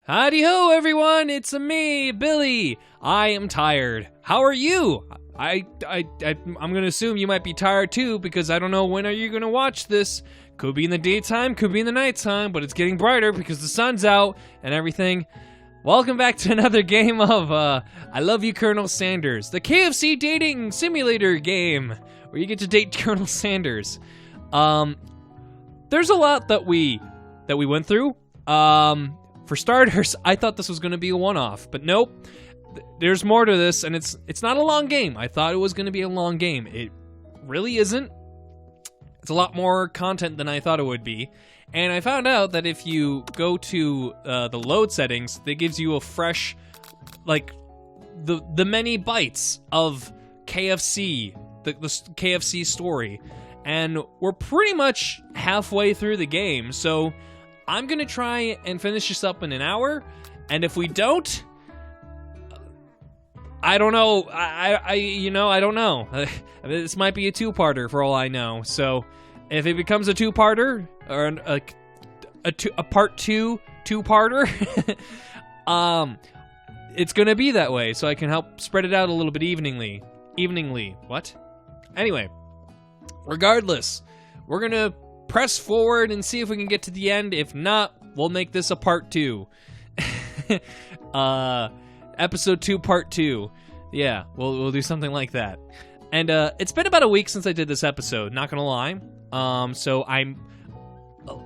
Howdy-ho, everyone! It's me, Billy. I am tired. How are you? I'm gonna assume you might be tired too, because I don't know when are you gonna watch this. Could be in the daytime, could be in the nighttime, but it's getting brighter because the sun's out and everything. Welcome back to another game of I Love You, Colonel Sanders, the KFC dating simulator game, where you get to date Colonel Sanders. There's a lot that we went through. For starters, I thought this was going to be a one-off, but nope. There's more to this, and it's not a long game. I thought it was going to be a long game. It really isn't. It's a lot more content than I thought it would be. And I found out that if you go to the load settings, that gives you a fresh, like, the many bytes of KFC, the KFC story. And we're pretty much halfway through the game, so I'm gonna try and finish this up in an hour, and if we don't, I don't know. I don't know. This might be a two-parter for all I know. So, if it becomes a two-parter or a part two-parter, it's gonna be that way. So I can help spread it out a little bit eveningly. What? Anyway, regardless, we're gonna press forward and see if we can get to the end. If not, we'll make this a part two. Episode 2, part 2. Yeah, we'll do something like that. And it's been about a week since I did this episode, not gonna lie. So I'm,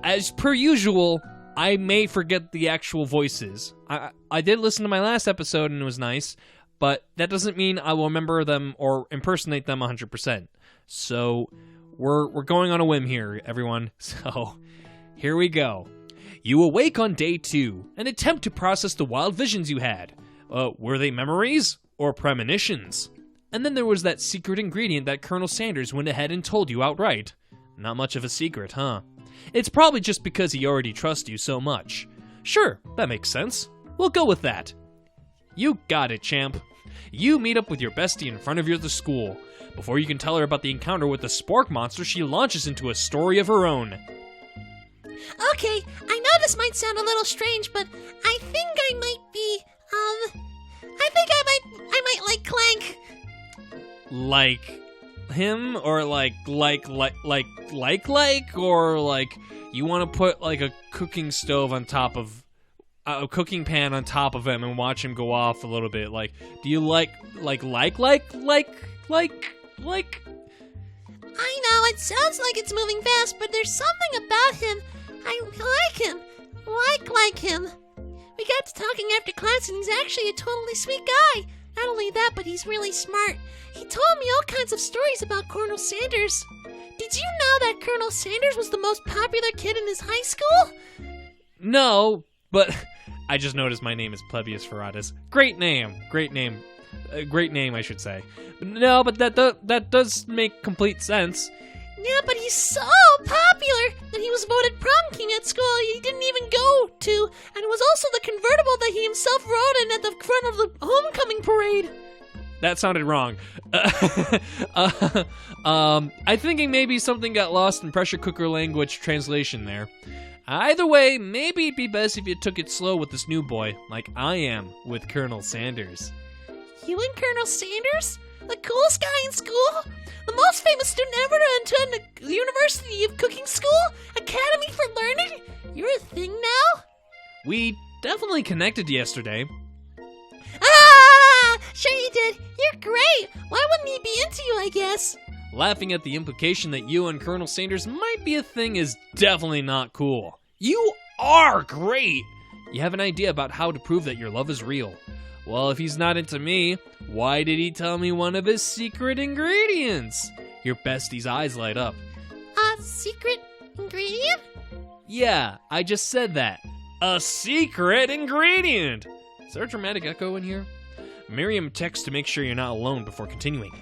as per usual, I may forget the actual voices. I did listen to my last episode and it was nice, but that doesn't mean I will remember them or impersonate them 100%. So we're going on a whim here, everyone. So, here we go. You awake on day 2 and attempt to process the wild visions you had. Were they memories or premonitions? And then there was that secret ingredient that Colonel Sanders went ahead and told you outright. Not much of a secret, huh? It's probably just because he already trusts you so much. Sure, that makes sense. We'll go with that. You got it, champ. You meet up with your bestie in front of the school. Before you can tell her about the encounter with the spork monster, she launches into a story of her own. Okay, I know this might sound a little strange, but I think I might be, I might like Clank. Like him? Or like, or like, you want to put like a cooking stove on top of, a cooking pan on top of him and watch him go off a little bit? Like, do you like? I know, it sounds like it's moving fast, but there's something about him. I like him. Like him. We got to talking after class, and he's actually a totally sweet guy. Not only that, but he's really smart. He told me all kinds of stories about Colonel Sanders. Did you know that Colonel Sanders was the most popular kid in his high school? No, but I just noticed my name is Plebius Ferratus. Great name, I should say. No, but that does make complete sense. Yeah, but he's so popular that he was voted prom king at school he didn't even go to, and it was also the convertible that he himself rode in at the front of the homecoming parade. That sounded wrong. I'm thinking maybe something got lost in pressure cooker language translation there. Either way, maybe it'd be best if you took it slow with this new boy, like I am with Colonel Sanders. You and Colonel Sanders? The coolest guy in school? The most famous student ever to attend the University of Cooking School? Academy for Learning? You're a thing now? We definitely connected yesterday. Ah! Sure you did. You're great. Why wouldn't he be into you, I guess? Laughing at the implication that you and Colonel Sanders might be a thing is definitely not cool. You are great! You have an idea about how to prove that your love is real. Well, if he's not into me, why did he tell me one of his secret ingredients? Your bestie's eyes light up. A secret ingredient? Yeah, I just said that. A secret ingredient! Is there a dramatic echo in here? Miriam texts to make sure you're not alone before continuing.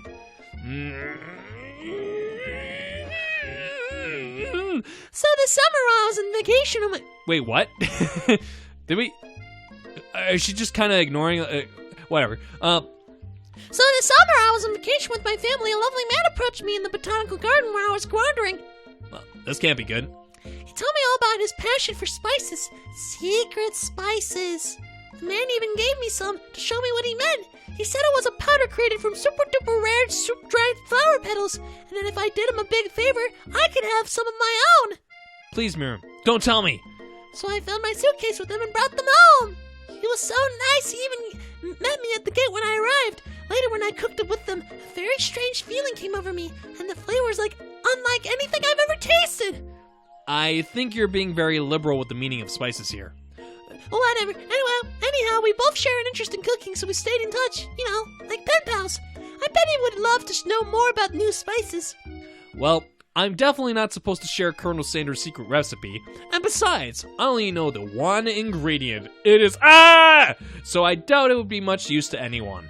So this summer I was on vacation on my... Wait, what? Did we... Is she just kind of ignoring... whatever. So this summer I was on vacation with my family. A lovely man approached me in the botanical garden where I was wandering. Well, this can't be good. He told me all about his passion for spices. Secret spices. The man even gave me some to show me what he meant. He said it was a powder created from super duper rare dried flower petals, and that if I did him a big favor, I could have some of my own. Please, Miriam, don't tell me. So I filled my suitcase with them and brought them home. He was so nice, he even met me at the gate when I arrived. Later, when I cooked it with them, a very strange feeling came over me, and the flavor was unlike anything I've ever tasted. I think you're being very liberal with the meaning of spices here. Whatever. Anyhow, we both share an interest in cooking, so we stayed in touch. Like pen pals. I bet he would love to know more about new spices. Well, I'm definitely not supposed to share Colonel Sanders' secret recipe. And besides, I only know the one ingredient. It is so I doubt it would be much use to anyone.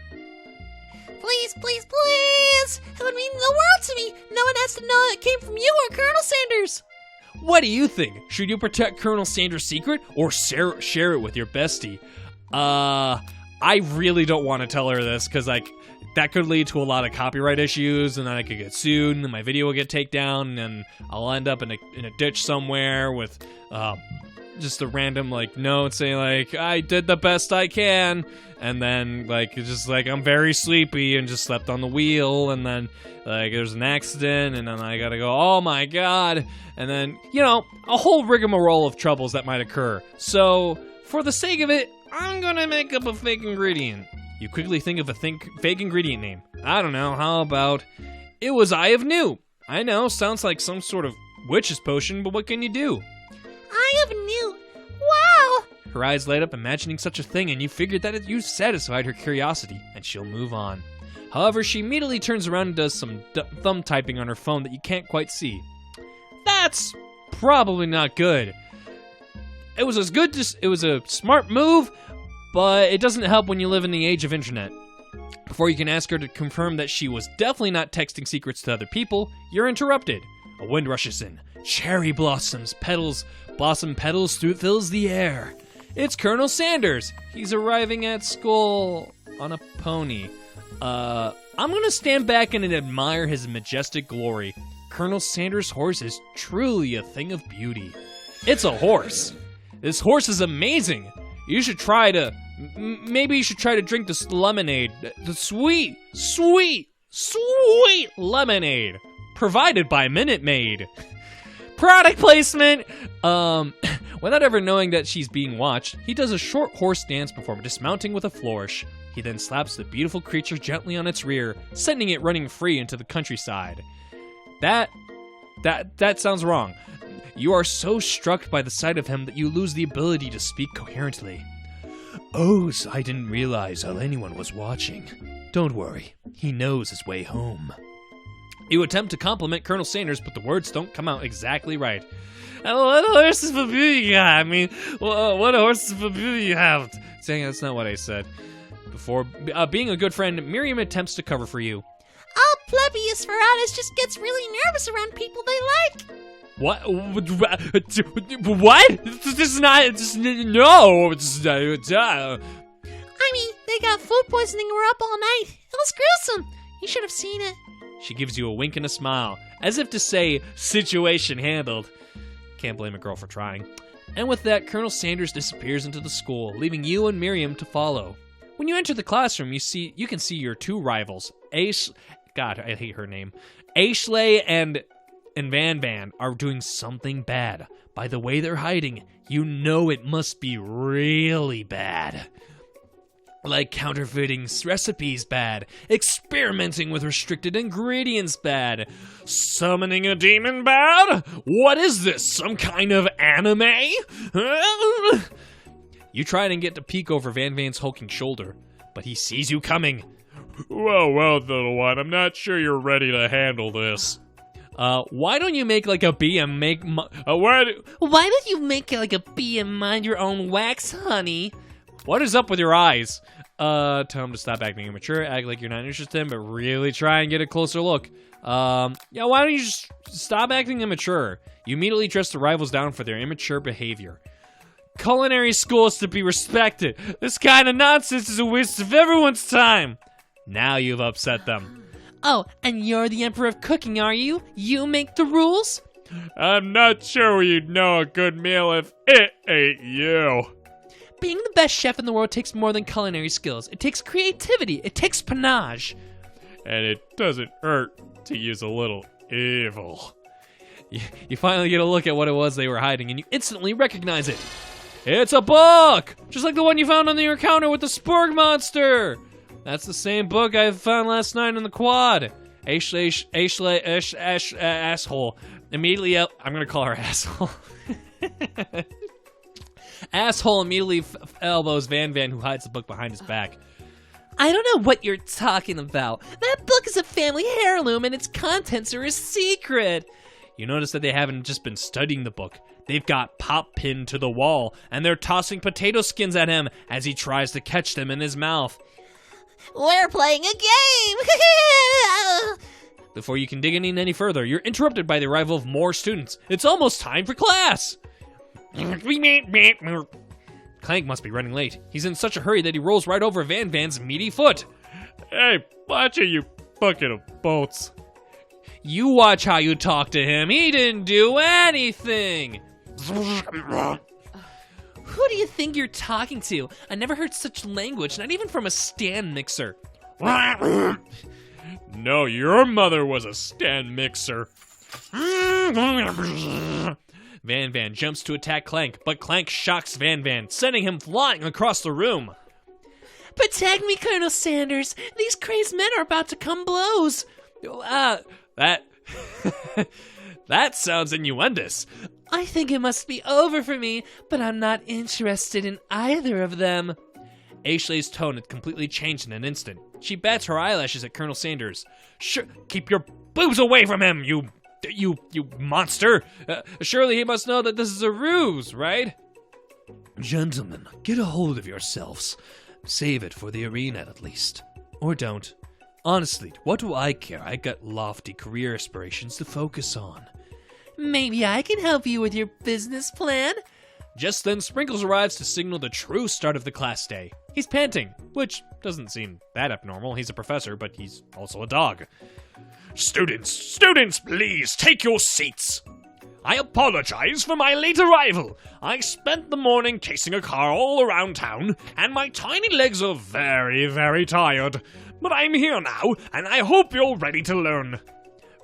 Please, please, please! It would mean the world to me. No one has to know it came from you or Colonel Sanders. What do you think? Should you protect Colonel Sanders' secret or share it with your bestie? I really don't want to tell her this because that could lead to a lot of copyright issues, and then I could get sued, and then my video will get taken down, and I'll end up in a ditch somewhere with just a random note saying I did the best I can, and then it's just I'm very sleepy and just slept on the wheel, and then there's an accident, and then I gotta go, oh my god, and then a whole rigmarole of troubles that might occur. So for the sake of it, I'm gonna make up a fake ingredient. You quickly think of a fake ingredient name. I don't know, how about it was Eye of New? I know, sounds like some sort of witch's potion, but what can you do? Eye of New. Wow! Her eyes light up imagining such a thing, and you figured that you've satisfied her curiosity, and she'll move on. However, she immediately turns around and does some thumb typing on her phone that you can't quite see. That's probably not good. It was a smart move, but it doesn't help when you live in the age of internet. Before you can ask her to confirm that she was definitely not texting secrets to other people, you're interrupted. A wind rushes in. Cherry blossom petals fills the air. It's Colonel Sanders. He's arriving at school on a pony. I'm gonna stand back and admire his majestic glory. Colonel Sanders' horse is truly a thing of beauty. It's a horse. This horse is amazing. You should try to, maybe you should try to drink this lemonade. The sweet, sweet, sweet lemonade. Provided by Minute Maid. Product placement! Without ever knowing that she's being watched, he does a short horse dance before dismounting with a flourish. He then slaps the beautiful creature gently on its rear, sending it running free into the countryside. That sounds wrong. You are so struck by the sight of him that you lose the ability to speak coherently. Oh, so I didn't realize anyone was watching. Don't worry, he knows his way home. You attempt to compliment Colonel Sanders, but the words don't come out exactly right. What horses for beauty you have? I mean, what horses for beauty you have? Saying that's not what I said. Before being a good friend, Miriam attempts to cover for you. Oh, plebeius Veratus just gets really nervous around people they like. What? What? This is not. No. I mean, they got food poisoning and were up all night. It was gruesome. You should have seen it. She gives you a wink and a smile, as if to say, situation handled. Can't blame a girl for trying. And with that, Colonel Sanders disappears into the school, leaving you and Miriam to follow. When you enter the classroom, you can see your two rivals, God, I hate her name. Ashley and Van Van are doing something bad. By the way they're hiding, you know it must be really bad. Like counterfeiting recipes bad, experimenting with restricted ingredients bad, summoning a demon bad? What is this, some kind of anime? You try and get to peek over Van Van's hulking shoulder, but he sees you coming. Well, little one, I'm not sure you're ready to handle this. Why don't you make like a bee and make Why don't you make it like a bee and mind your own wax, honey? What is up with your eyes? Tell him to stop acting immature, act like you're not interested, but really try and get a closer look. Why don't you just stop acting immature? You immediately dress the rivals down for their immature behavior. Culinary school is to be respected. This kind of nonsense is a waste of everyone's time. Now you've upset them. Oh, and you're the emperor of cooking, are you? You make the rules? I'm not sure you'd know a good meal if it ain't you. Being the best chef in the world takes more than culinary skills. It takes creativity. It takes panache. And it doesn't hurt to use a little evil. You finally get a look at what it was they were hiding, and you instantly recognize it. It's a book! Just like the one you found on your counter with the Sporg monster! That's the same book I found last night in the quad. Asshole. Immediately, I'm gonna call her asshole. Asshole immediately elbows Van Van, who hides the book behind his back. I don't know what you're talking about. That book is a family heirloom and its contents are a secret. You notice that they haven't just been studying the book. They've got Pop pinned to the wall, and they're tossing potato skins at him as he tries to catch them in his mouth. We're playing a game! Before you can dig in any further, you're interrupted by the arrival of more students. It's almost time for class! Clank must be running late. He's in such a hurry that he rolls right over Van Van's meaty foot. Hey, watch it, you bucket of boats. You watch how you talk to him. He didn't do anything. Who do you think you're talking to? I never heard such language, not even from a stand mixer. No, your mother was a stand mixer. Van Van jumps to attack Clank, but Clank shocks Van Van, sending him flying across the room. Protect me, Colonel Sanders. These crazed men are about to come blows. That sounds innuendous. I think it must be over for me, but I'm not interested in either of them. Ashley's tone had completely changed in an instant. She bats her eyelashes at Colonel Sanders. Keep your boobs away from him, you monster! Surely he must know that this is a ruse, right? Gentlemen, get a hold of yourselves. Save it for the arena, at least. Or don't. Honestly, what do I care? I got lofty career aspirations to focus on. Maybe I can help you with your business plan? Just then, Sprinkles arrives to signal the true start of the class day. He's panting, which doesn't seem that abnormal. He's a professor, but he's also a dog. Students, please take your seats. I apologize for my late arrival. I spent the morning chasing a car all around town, and my tiny legs are very, very tired. But I'm here now, and I hope you're ready to learn.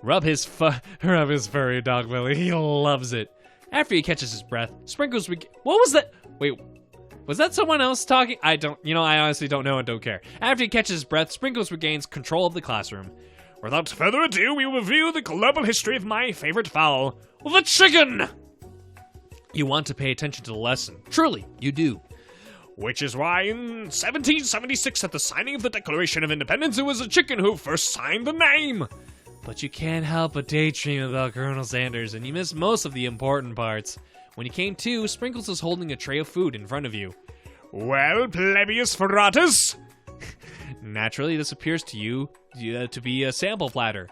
Rub his furry dog belly. He loves it. After he catches his breath, Sprinkles what was that? Wait, was that someone else talking? I honestly don't know and don't care. After he catches his breath, Sprinkles regains control of the classroom. Without further ado, we will review the global history of my favorite fowl, the chicken. You want to pay attention to the lesson. Truly, you do. Which is why in 1776, at the signing of the Declaration of Independence, it was a chicken who first signed the name. But you can't help but daydream about Colonel Sanders, and you miss most of the important parts. When you came to, Sprinkles was holding a tray of food in front of you. Well, plebeius fratus. Naturally, this appears to you to be a sample platter.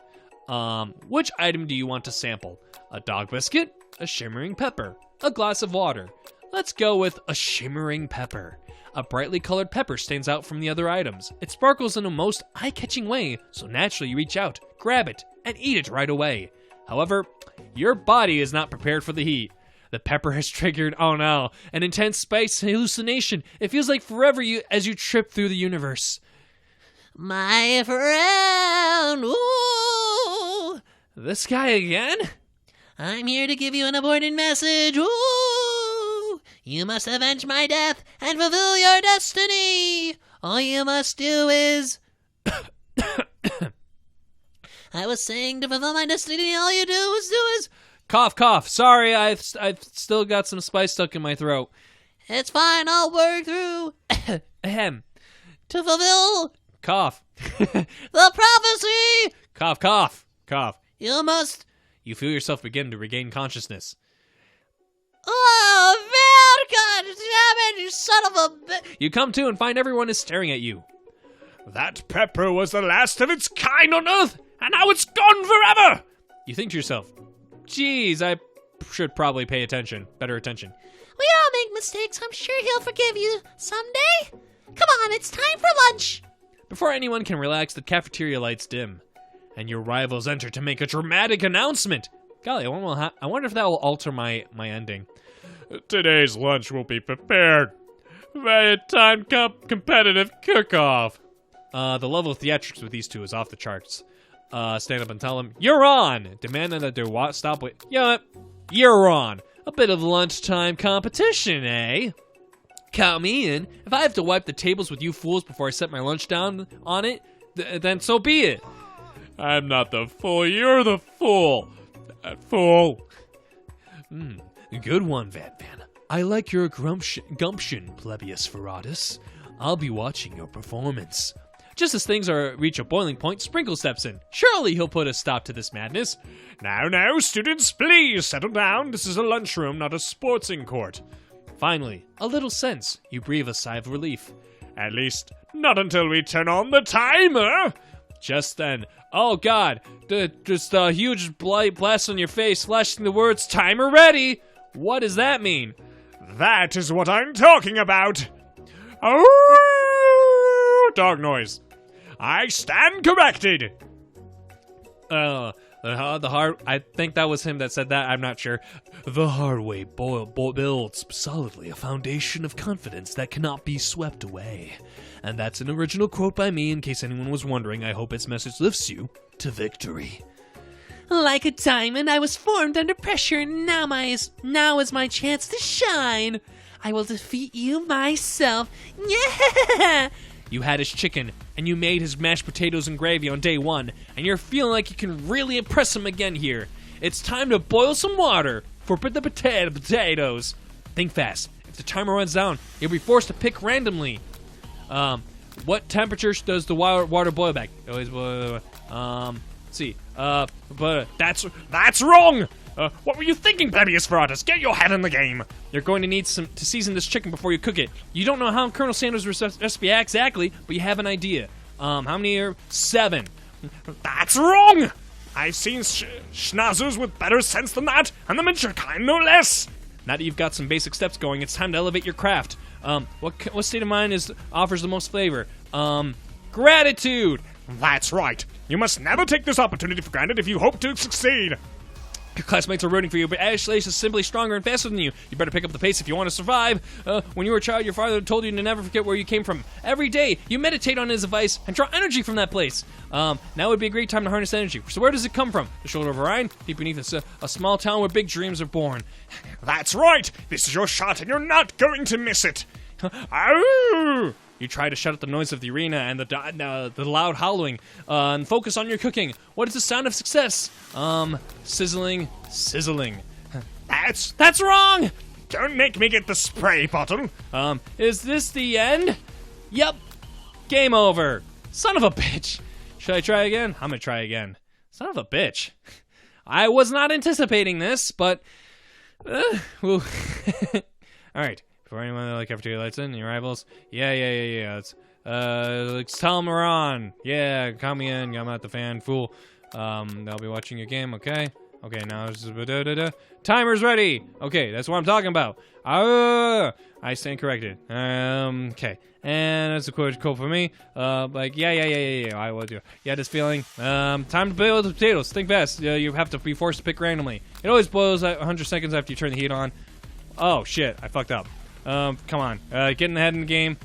Which item do you want to sample? A dog biscuit? A shimmering pepper? A glass of water? Let's go with a shimmering pepper. A brightly colored pepper stands out from the other items. It sparkles in a most eye-catching way, so naturally you reach out, grab it, and eat it right away. However, your body is not prepared for the heat. The pepper has triggered, oh no, an intense spice hallucination. It feels like forever as you trip through the universe. My friend, ooh. This guy again? I'm here to give you an important message, ooh. You must avenge my death and fulfill your destiny. All you must do is... I was saying to fulfill my destiny, all you do is... Cough, cough. Sorry, I've still got some spice stuck in my throat. It's fine, I'll work through. Ahem. To fulfill... Cough. The prophecy! Cough, cough, cough. You must... You feel yourself begin to regain consciousness. Oh, man, God damn it, you son of a bitch. You come to and find everyone is staring at you. That pepper was the last of its kind on Earth, and now it's gone forever! You think to yourself, geez, I should probably pay better attention. We all make mistakes. I'm sure he'll forgive you someday. Come on, it's time for lunch. Before anyone can relax, the cafeteria lights dim, and your rivals enter to make a dramatic announcement. Golly, I wonder if that will alter my ending. Today's lunch will be prepared by a timed competitive cook-off. The level of theatrics with these two is off the charts. Stand up and tell them, "You're on!" Demanding that they stop with, "Yeah, you're on." A bit of lunchtime competition, eh? Count me in. If I have to wipe the tables with you fools before I set my lunch down on it, then so be it. I'm not the fool, you're the fool. Fool. Good one, Van. I like your gumption, Plebeius Ferratus. I'll be watching your performance. Just as things reach a boiling point, Sprinkle steps in. Surely he'll put a stop to this madness. Now, students, please settle down. This is a lunchroom, not a sporting court. Finally, a little sense. You breathe a sigh of relief. At least, not until we turn on the timer. Just then, oh God, just a huge blast on your face, flashing the words, "Timer ready." What does that mean? That is what I'm talking about. Oh, dog noise. I stand corrected. I think that was him that said that. I'm not sure. The hard way builds solidly a foundation of confidence that cannot be swept away. And that's an original quote by me, in case anyone was wondering. I hope its message lifts you to victory. Like a diamond, I was formed under pressure, and now is my chance to shine. I will defeat you myself. Yeah! You had his chicken, and you made his mashed potatoes and gravy on day 1, and you're feeling like you can really impress him again here. It's time to boil some water for the potatoes. Think fast. If the timer runs down, you'll be forced to pick randomly. What temperature does the water boil back? Always boil. Let's see. But that's wrong. What were you thinking, Plebeius Ferratus? Get your head in the game. You're going to need to season this chicken before you cook it. You don't know how Colonel Sanders' recipe exactly, but you have an idea. How many are 7? That's wrong. I've seen schnauzers with better sense than that, and the mature kind no less. Now that you've got some basic steps going, it's time to elevate your craft. What state of mind offers the most flavor? Gratitude. That's right. You must never take this opportunity for granted if you hope to succeed. Your classmates are rooting for you, but Ashley is simply stronger and faster than you. You better pick up the pace if you want to survive. When you were a child, your father told you to never forget where you came from. Every day, you meditate on his advice and draw energy from that place. Now would be a great time to harness energy. So where does it come from? The shoulder of Orion, deep beneath a small town where big dreams are born. That's right. This is your shot, and you're not going to miss it. Ow! You try to shut out the noise of the arena and the loud howling, and focus on your cooking. What is the sound of success? Sizzling. That's wrong! Don't make me get the spray bottle. Is this the end? Yep. Game over. Son of a bitch. Should I try again? I'm gonna try again. Son of a bitch. I was not anticipating this, but... All right. Before anyone like cafeteria lights in, your rivals. Yeah. Let's tell them we're on. Yeah, count me in. I'm not the fan. Fool. They'll be watching your game. Okay, now it's timer's ready. Okay, that's what I'm talking about. I stand corrected. Okay, and that's a quote for me. Yeah. I will do. Yeah, this feeling. Time to boil the potatoes. Think fast. You have to be forced to pick randomly. It always boils at 100 seconds after you turn the heat on. Oh shit, I fucked up. Come on. Getting ahead in the game.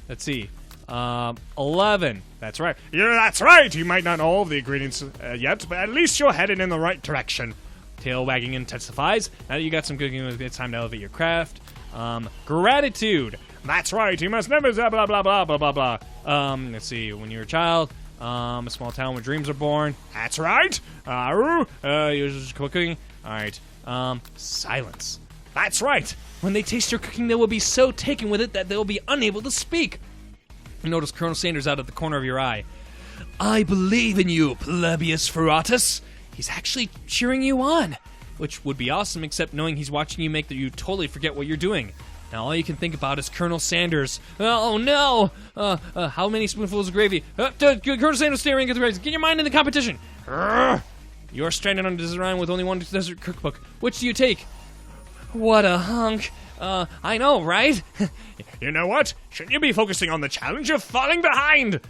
Let's see. 11. That's right. Yeah, that's right. You might not know all of the ingredients yet, but at least you're headed in the right direction. Tail wagging intensifies. Now that you got some cooking, it's time to elevate your craft. Gratitude. That's right. You must never blah blah blah blah blah blah. Let's see. When you're a child, a small town where dreams are born. That's right. You're just cooking. All right. Silence. That's right. When they taste your cooking, they will be so taken with it that they will be unable to speak. You notice Colonel Sanders out of the corner of your eye. I believe in you, Plebeius Ferratus. He's actually cheering you on, which would be awesome, except knowing he's watching you make that you totally forget what you're doing. Now all you can think about is Colonel Sanders. Oh no! How many spoonfuls of gravy? Colonel Sanders staring at the race. Get your mind in the competition. You're stranded on a desert island with only one desert cookbook. Which do you take? What a hunk. I know, right? You know what? Shouldn't you be focusing on the challenge of falling behind?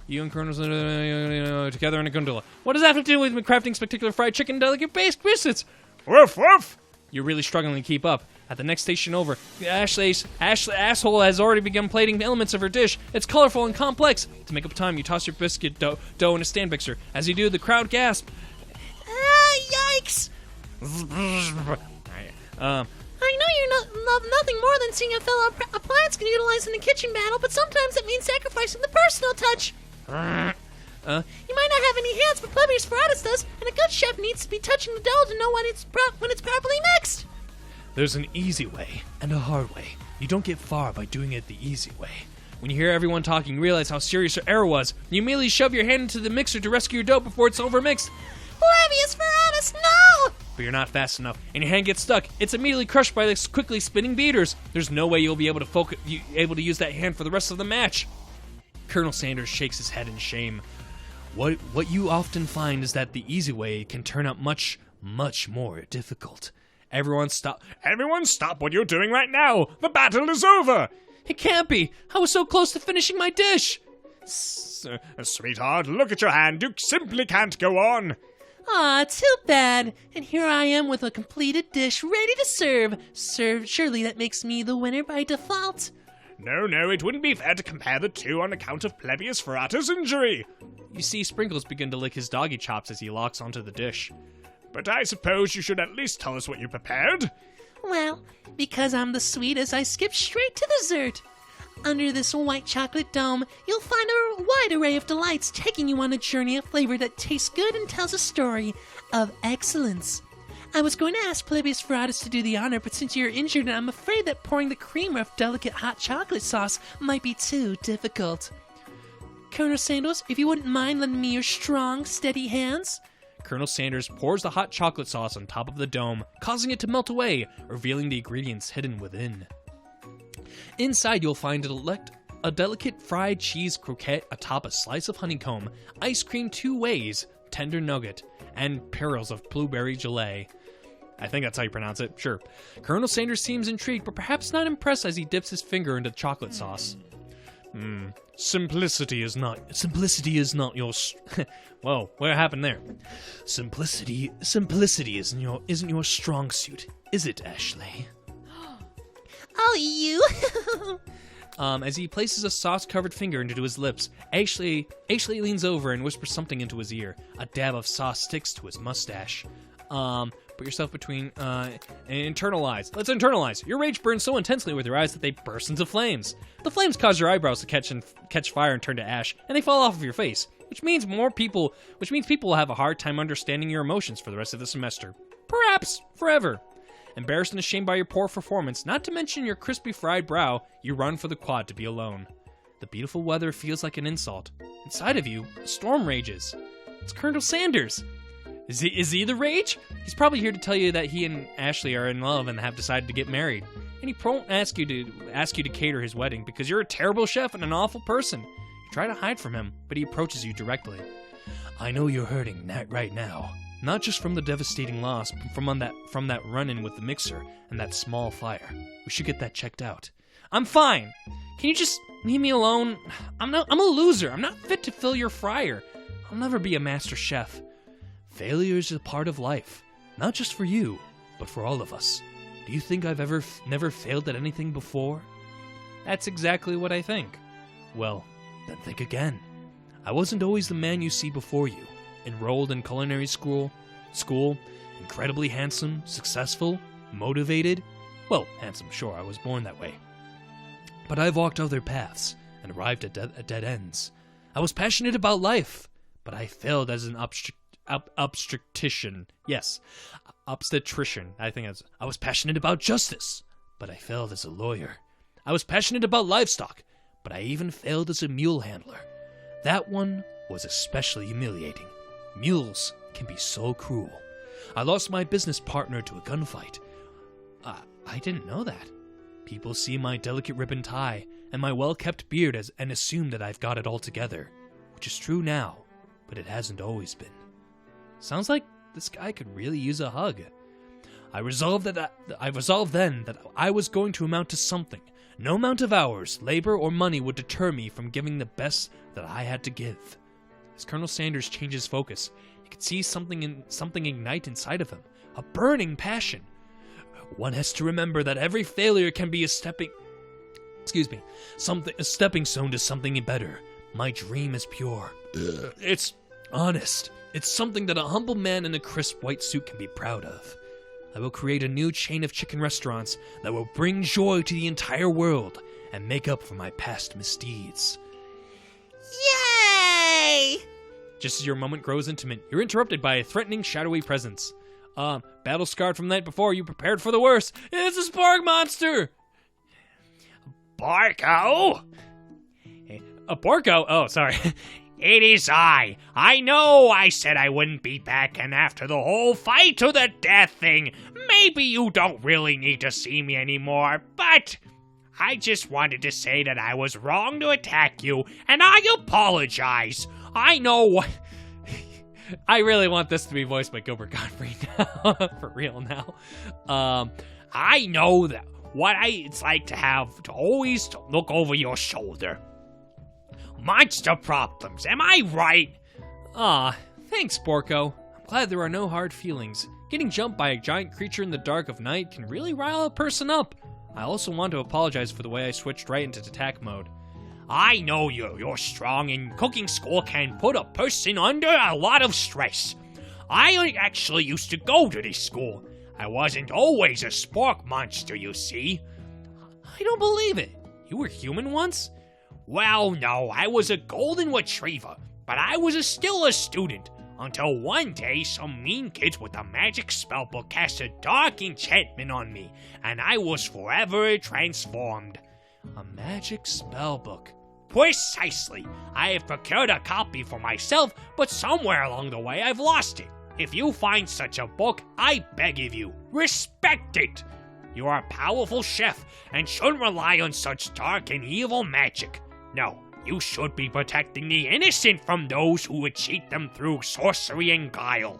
You and Colonel together in a gondola. What does that have to do with crafting spectacular fried chicken delicate based biscuits? Woof, woof. You're really struggling to keep up. At the next station over, Ashley's asshole has already begun plating elements of her dish. It's colorful and complex. To make up time, you toss your biscuit dough in a stand mixer. As you do, the crowd gasps. Yikes! I know you love nothing more than seeing a fellow appliance get utilized in the kitchen battle, but sometimes it means sacrificing the personal touch. You might not have any hands, but Plebeius Ferratus does, and a good chef needs to be touching the dough to know when it's properly mixed. There's an easy way and a hard way. You don't get far by doing it the easy way. When you hear everyone talking, you realize how serious your error was. You immediately shove your hand into the mixer to rescue your dough before it's overmixed. Plebeius Ferratus, no! But you're not fast enough, and your hand gets stuck. It's immediately crushed by the quickly spinning beaters. There's no way you'll be able to use that hand for the rest of the match. Colonel Sanders shakes his head in shame. What you often find is that the easy way can turn out much, much more difficult. Everyone stop what you're doing right now! The battle is over! It can't be! I was so close to finishing my dish! Sweetheart, look at your hand. You simply can't go on. Aw, too bad. And here I am with a completed dish ready to serve. Surely that makes me the winner by default. No, it wouldn't be fair to compare the two on account of Plebeius Ferratus' injury. You see Sprinkles begin to lick his doggy chops as he locks onto the dish. But I suppose you should at least tell us what you prepared. Well, because I'm the sweetest, I skip straight to dessert. Under this white chocolate dome, you'll find a wide array of delights taking you on a journey of flavor that tastes good and tells a story of excellence. I was going to ask Plebeius Ferratus to do the honor, but since you're injured, I'm afraid that pouring the cream of delicate hot chocolate sauce might be too difficult. Colonel Sanders, if you wouldn't mind lending me your strong, steady hands. Colonel Sanders pours the hot chocolate sauce on top of the dome, causing it to melt away, revealing the ingredients hidden within. Inside, you'll find a delicate fried cheese croquette atop a slice of honeycomb, ice cream 2 ways, tender nugget, and pearls of blueberry gelée. I think that's how you pronounce it, sure. Colonel Sanders seems intrigued, but perhaps not impressed as he dips his finger into the chocolate sauce. Simplicity is not your... Whoa, what happened there? Simplicity isn't your strong suit, is it, Ashley? Oh, you? As he places a sauce-covered finger into his lips, Ashley leans over and whispers something into his ear. A dab of sauce sticks to his mustache. Put yourself between, internalize. Let's internalize. Your rage burns so intensely with your eyes that they burst into flames. The flames cause your eyebrows to catch fire and turn to ash, and they fall off of your face, which means people will have a hard time understanding your emotions for the rest of the semester. Perhaps forever. Embarrassed and ashamed by your poor performance, not to mention your crispy fried brow, you run for the quad to be alone. The beautiful weather feels like an insult. Inside of you, a storm rages. It's Colonel Sanders. Is he the rage? He's probably here to tell you that he and Ashley are in love and have decided to get married. And he won't ask you to cater his wedding because you're a terrible chef and an awful person. You try to hide from him, but he approaches you directly. I know you're hurting right now. Not just from the devastating loss, but from that run-in with the mixer and that small fire. We should get that checked out. I'm fine. Can you just leave me alone? I'm a loser. I'm not fit to fill your fryer. I'll never be a master chef. Failure is a part of life, not just for you, but for all of us. Do you think I've never failed at anything before? That's exactly what I think. Well, then think again. I wasn't always the man you see before you. Enrolled in culinary school, incredibly handsome, successful, motivated. Well, handsome, sure, I was born that way. But I've walked other paths and arrived at dead ends. I was passionate about life, but I failed as an obstetrician. Yes, obstetrician. I was passionate about justice, but I failed as a lawyer. I was passionate about livestock, but I even failed as a mule handler. That one was especially humiliating. Mules can be so cruel. I lost my business partner to a gunfight. I didn't know that. People see my delicate ribbon tie and my well-kept beard and assume that I've got it all together, which is true now, but it hasn't always been. Sounds like this guy could really use a hug. I resolved then that I was going to amount to something. No amount of hours, labor, or money would deter me from giving the best that I had to give. As Colonel Sanders changes focus, you can see something ignite inside of him, a burning passion. One has to remember that every failure can be a stepping stone to something better. My dream is pure. It's honest. It's something that a humble man in a crisp white suit can be proud of. I will create a new chain of chicken restaurants that will bring joy to the entire world and make up for my past misdeeds. Yay! Just as your moment grows intimate, you're interrupted by a threatening, shadowy presence. Battle scarred from the night before, you prepared for the worst. It's a spark monster! Barco? A Porco? Oh, sorry. It is I. I know I said I wouldn't be back, and after the whole fight to the death thing, maybe you don't really need to see me anymore, but I just wanted to say that I was wrong to attack you, and I apologize. I know... I really want this to be voiced by Gilbert Gottfried now. For real now. I know that it's like to have to always look over your shoulder. Monster problems, am I right? Thanks, Porco. I'm glad there are no hard feelings. Getting jumped by a giant creature in the dark of night can really rile a person up. I also want to apologize for the way I switched right into attack mode. I know you're strong, and cooking school can put a person under a lot of stress. I actually used to go to this school. I wasn't always a spark monster, you see. I don't believe it. You were human once? Well, no, I was a golden retriever, but I was still a student, until one day some mean kids with a magic spellbook cast a dark enchantment on me, and I was forever transformed. A magic spellbook? Precisely. I have procured a copy for myself, but somewhere along the way I've lost it. If you find such a book, I beg of you, respect it. You are a powerful chef, and shouldn't rely on such dark and evil magic. No, you should be protecting the innocent from those who would cheat them through sorcery and guile.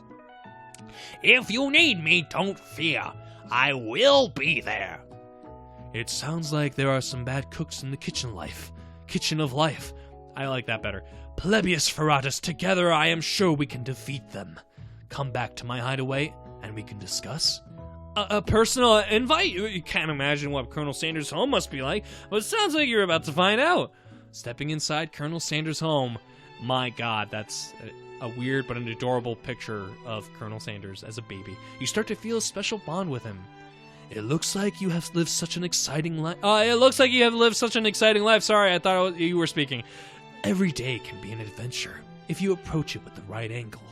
If you need me, don't fear. I will be there. It sounds like there are some bad cooks in the kitchen of life. I like that better. Plebius Ferratus, together I am sure we can defeat them. Come back to my hideaway, and we can discuss. A personal invite? You can't imagine what Colonel Sanders' home must be like, but it sounds like you're about to find out. Stepping inside Colonel Sanders' home. My God, that's a weird but an adorable picture of Colonel Sanders as a baby. You start to feel a special bond with him. It looks like you have lived such an exciting life. Sorry, I thought you were speaking. Every day can be an adventure if you approach it with the right angle.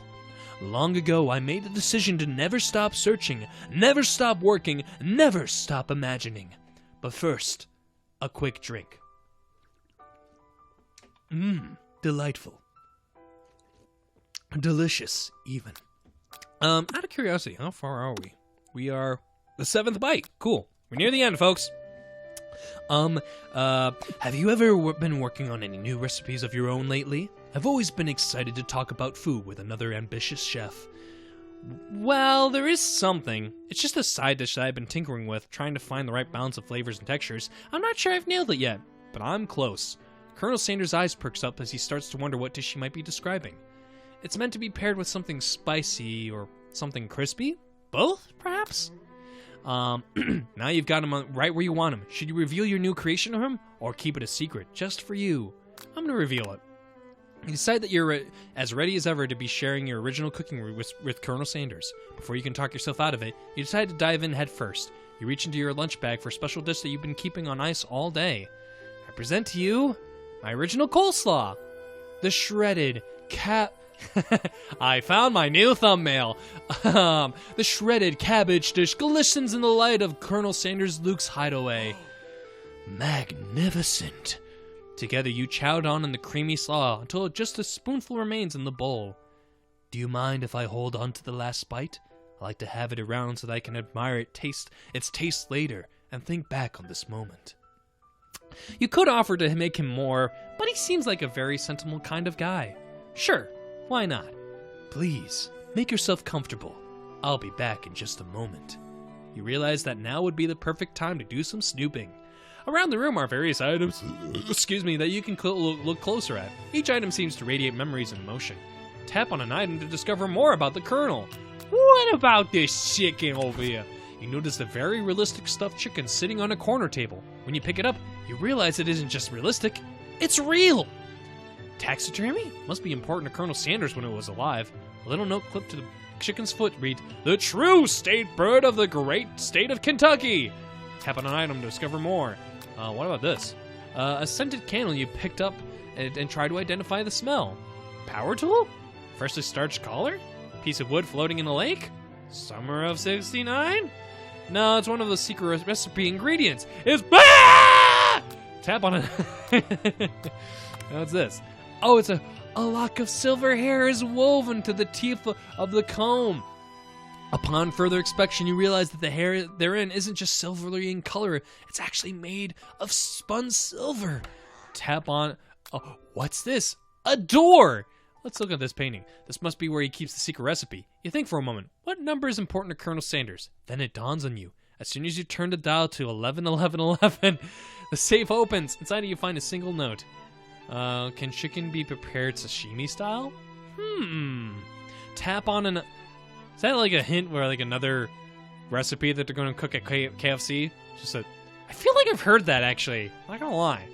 Long ago, I made the decision to never stop searching, never stop working, never stop imagining. But first, a quick drink. Delightful. Delicious, even. Out of curiosity, how far are we? We are the 7th bite. Cool. We're near the end, folks. Have you ever been working on any new recipes of your own lately? I've always been excited to talk about food with another ambitious chef. Well, there is something. It's just a side dish that I've been tinkering with, trying to find the right balance of flavors and textures. I'm not sure I've nailed it yet, but I'm close. Colonel Sanders' eyes perks up as he starts to wonder what dish he might be describing. It's meant to be paired with something spicy or something crispy? Both, perhaps? Now you've got him right where you want him. Should you reveal your new creation to him, or keep it a secret, just for you? I'm gonna reveal it. You decide that you're as ready as ever to be sharing your original cooking with Colonel Sanders. Before you can talk yourself out of it, you decide to dive in head first. You reach into your lunch bag for a special dish that you've been keeping on ice all day. I present to you my original coleslaw. The shredded I found my new thumbnail. The shredded cabbage dish glistens in the light of Colonel Sanders Luke's hideaway. Magnificent. Together you chow down on the creamy slaw until just a spoonful remains in the bowl. Do you mind if I hold on to the last bite? I like to have it around so that I can admire its taste later and think back on this moment. You could offer to make him more, but he seems like a very sentimental kind of guy. Sure, why not? Please, make yourself comfortable. I'll be back in just a moment. You realize that now would be the perfect time to do some snooping. Around the room are various items, that you can look closer at. Each item seems to radiate memories and emotion. Tap on an item to discover more about the Colonel. What about this chicken over here? You notice a very realistic stuffed chicken sitting on a corner table. When you pick it up, you realize it isn't just realistic, it's real! Taxidermy? Must be important to Colonel Sanders when it was alive. A little note clipped to the chicken's foot reads, "The true state bird of the great state of Kentucky!" Tap on an item to discover more. What about this? A scented candle you picked up and try to identify the smell. Power tool? Freshly starched collar? Piece of wood floating in a lake? Summer of '69? No, it's one of the secret recipe ingredients. It's Tap on it. What's this? Oh, it's a lock of silver hair is woven to the teeth of the comb. Upon further inspection, you realize that the hair therein isn't just silvery in color. It's actually made of spun silver. Tap on... Oh, what's this? A door! Let's look at this painting. This must be where he keeps the secret recipe. You think for a moment, what number is important to Colonel Sanders? Then it dawns on you. As soon as you turn the dial to 111111, the safe opens. Inside you find a single note. Can chicken be prepared sashimi style? Tap on an... Is that like a hint where like another recipe that they're going to cook at KFC? I feel like I've heard that actually. Not gonna lie.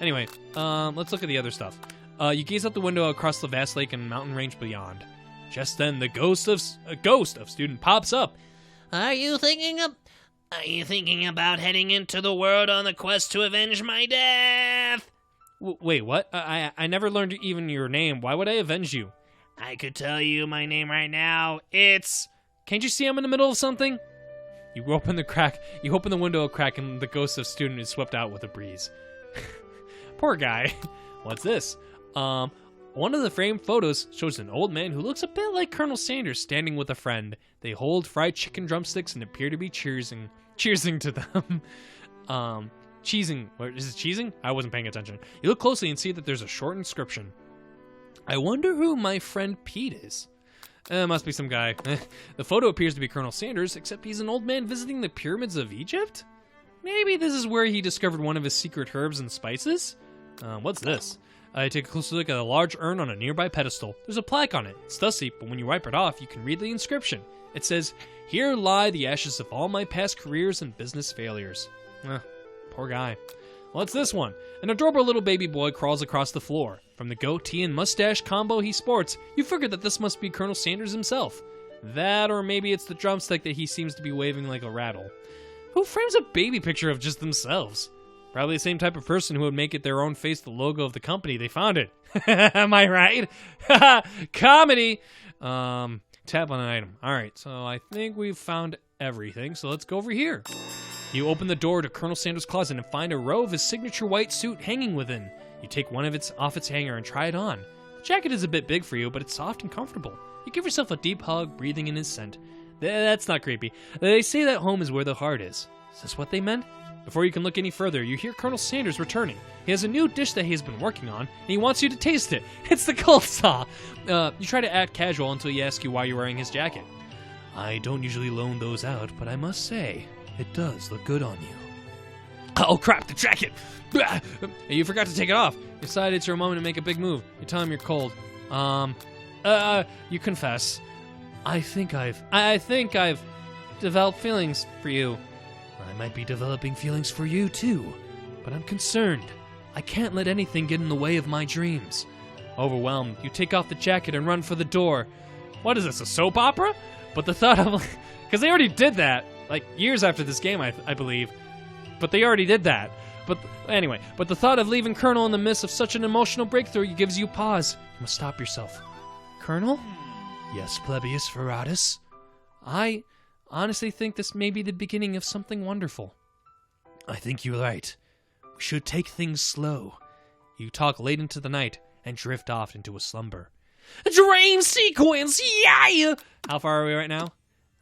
Anyway, let's look at the other stuff. You gaze out the window across the vast lake and mountain range beyond. Just then, a ghost of student pops up. Are you thinking about heading into the world on the quest to avenge my death? Wait, what? I never learned even your name. Why would I avenge you? I could tell you my name right now. It's... Can't you see I'm in the middle of something? You open the window a crack, and the ghost of student is swept out with a breeze. Poor guy. What's this? One of the framed photos shows an old man who looks a bit like Colonel Sanders standing with a friend. They hold fried chicken drumsticks and appear to be cheersing to them. Cheesing. What, is it cheesing? I wasn't paying attention. You look closely and see that there's a short inscription. I wonder who my friend Pete is. Must be some guy. The photo appears to be Colonel Sanders, except he's an old man visiting the pyramids of Egypt? Maybe this is where he discovered one of his secret herbs and spices? What's this? I take a closer look at a large urn on a nearby pedestal. There's a plaque on it. It's dusty, but when you wipe it off, you can read the inscription. It says, "Here lie the ashes of all my past careers and business failures." Poor guy. What's this one? An adorable little baby boy crawls across the floor. From the goatee and mustache combo he sports, you figure that this must be Colonel Sanders himself. That, or maybe it's the drumstick that he seems to be waving like a rattle. Who frames a baby picture of just themselves? Probably the same type of person who would make it their own face the logo of the company they founded. Am I right? Comedy! Tap on an item. Alright, so I think we've found everything, so let's go over here. You open the door to Colonel Sanders' closet and find a row of his signature white suit hanging within. You take one of off its hanger and try it on. The jacket is a bit big for you, but it's soft and comfortable. You give yourself a deep hug, breathing in his scent. That's not creepy. They say that home is where the heart is. Is this what they meant? Before you can look any further, you hear Colonel Sanders returning. He has a new dish that he has been working on, and he wants you to taste it. It's the cold saw. You try to act casual until he asks you why you're wearing his jacket. I don't usually loan those out, but I must say, it does look good on you. Oh crap, the jacket! You forgot to take it off. You decide it's your moment to make a big move. You tell him you're cold. You confess. I think I've developed feelings for you. I might be developing feelings for you too, but I'm concerned. I can't let anything get in the way of my dreams. Overwhelmed, you take off the jacket and run for the door. What is this, a soap opera? But the thought of... Because they already did that, like, years after this game, I believe. But they already did that. But anyway, the thought of leaving Colonel in the midst of such an emotional breakthrough gives you pause. You must stop yourself. Colonel? Yes, Plebeius Veratus. I honestly think this may be the beginning of something wonderful. I think you're right. We should take things slow. You talk late into the night and drift off into a slumber. A dream sequence, yeah! How far are we right now?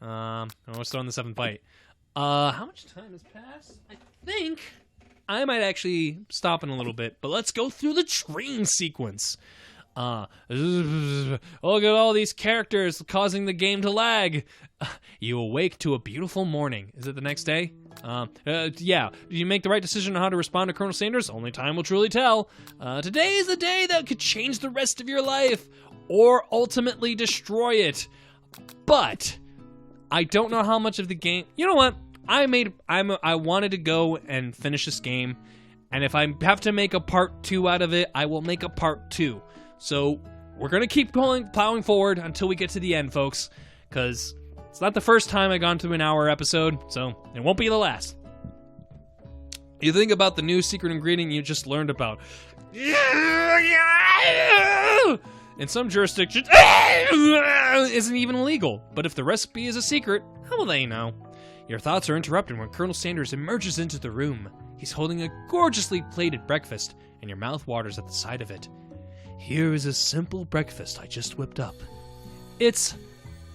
We're still on the 7th bite. How much time has passed? I think I might actually stop in a little bit, but let's go through the dream sequence. Look at all these characters causing the game to lag. You awake to a beautiful morning. Is it the next day? Yeah. Did you make the right decision on how to respond to Colonel Sanders? Only time will truly tell. Today is the day that could change the rest of your life, or ultimately destroy it. But I don't know how much of the game. You know what? I wanted to go and finish this game, and if I have to make a part 2 out of it, I will make a part 2. So we're gonna keep plowing forward until we get to the end, folks, because it's not the first time I've gone to an hour episode, so it won't be the last. You think about the new secret ingredient you just learned about. In some jurisdictions, isn't even illegal. But if the recipe is a secret, how will they know? Your thoughts are interrupted when Colonel Sanders emerges into the room. He's holding a gorgeously plated breakfast, and your mouth waters at the sight of it. Here is a simple breakfast I just whipped up. It's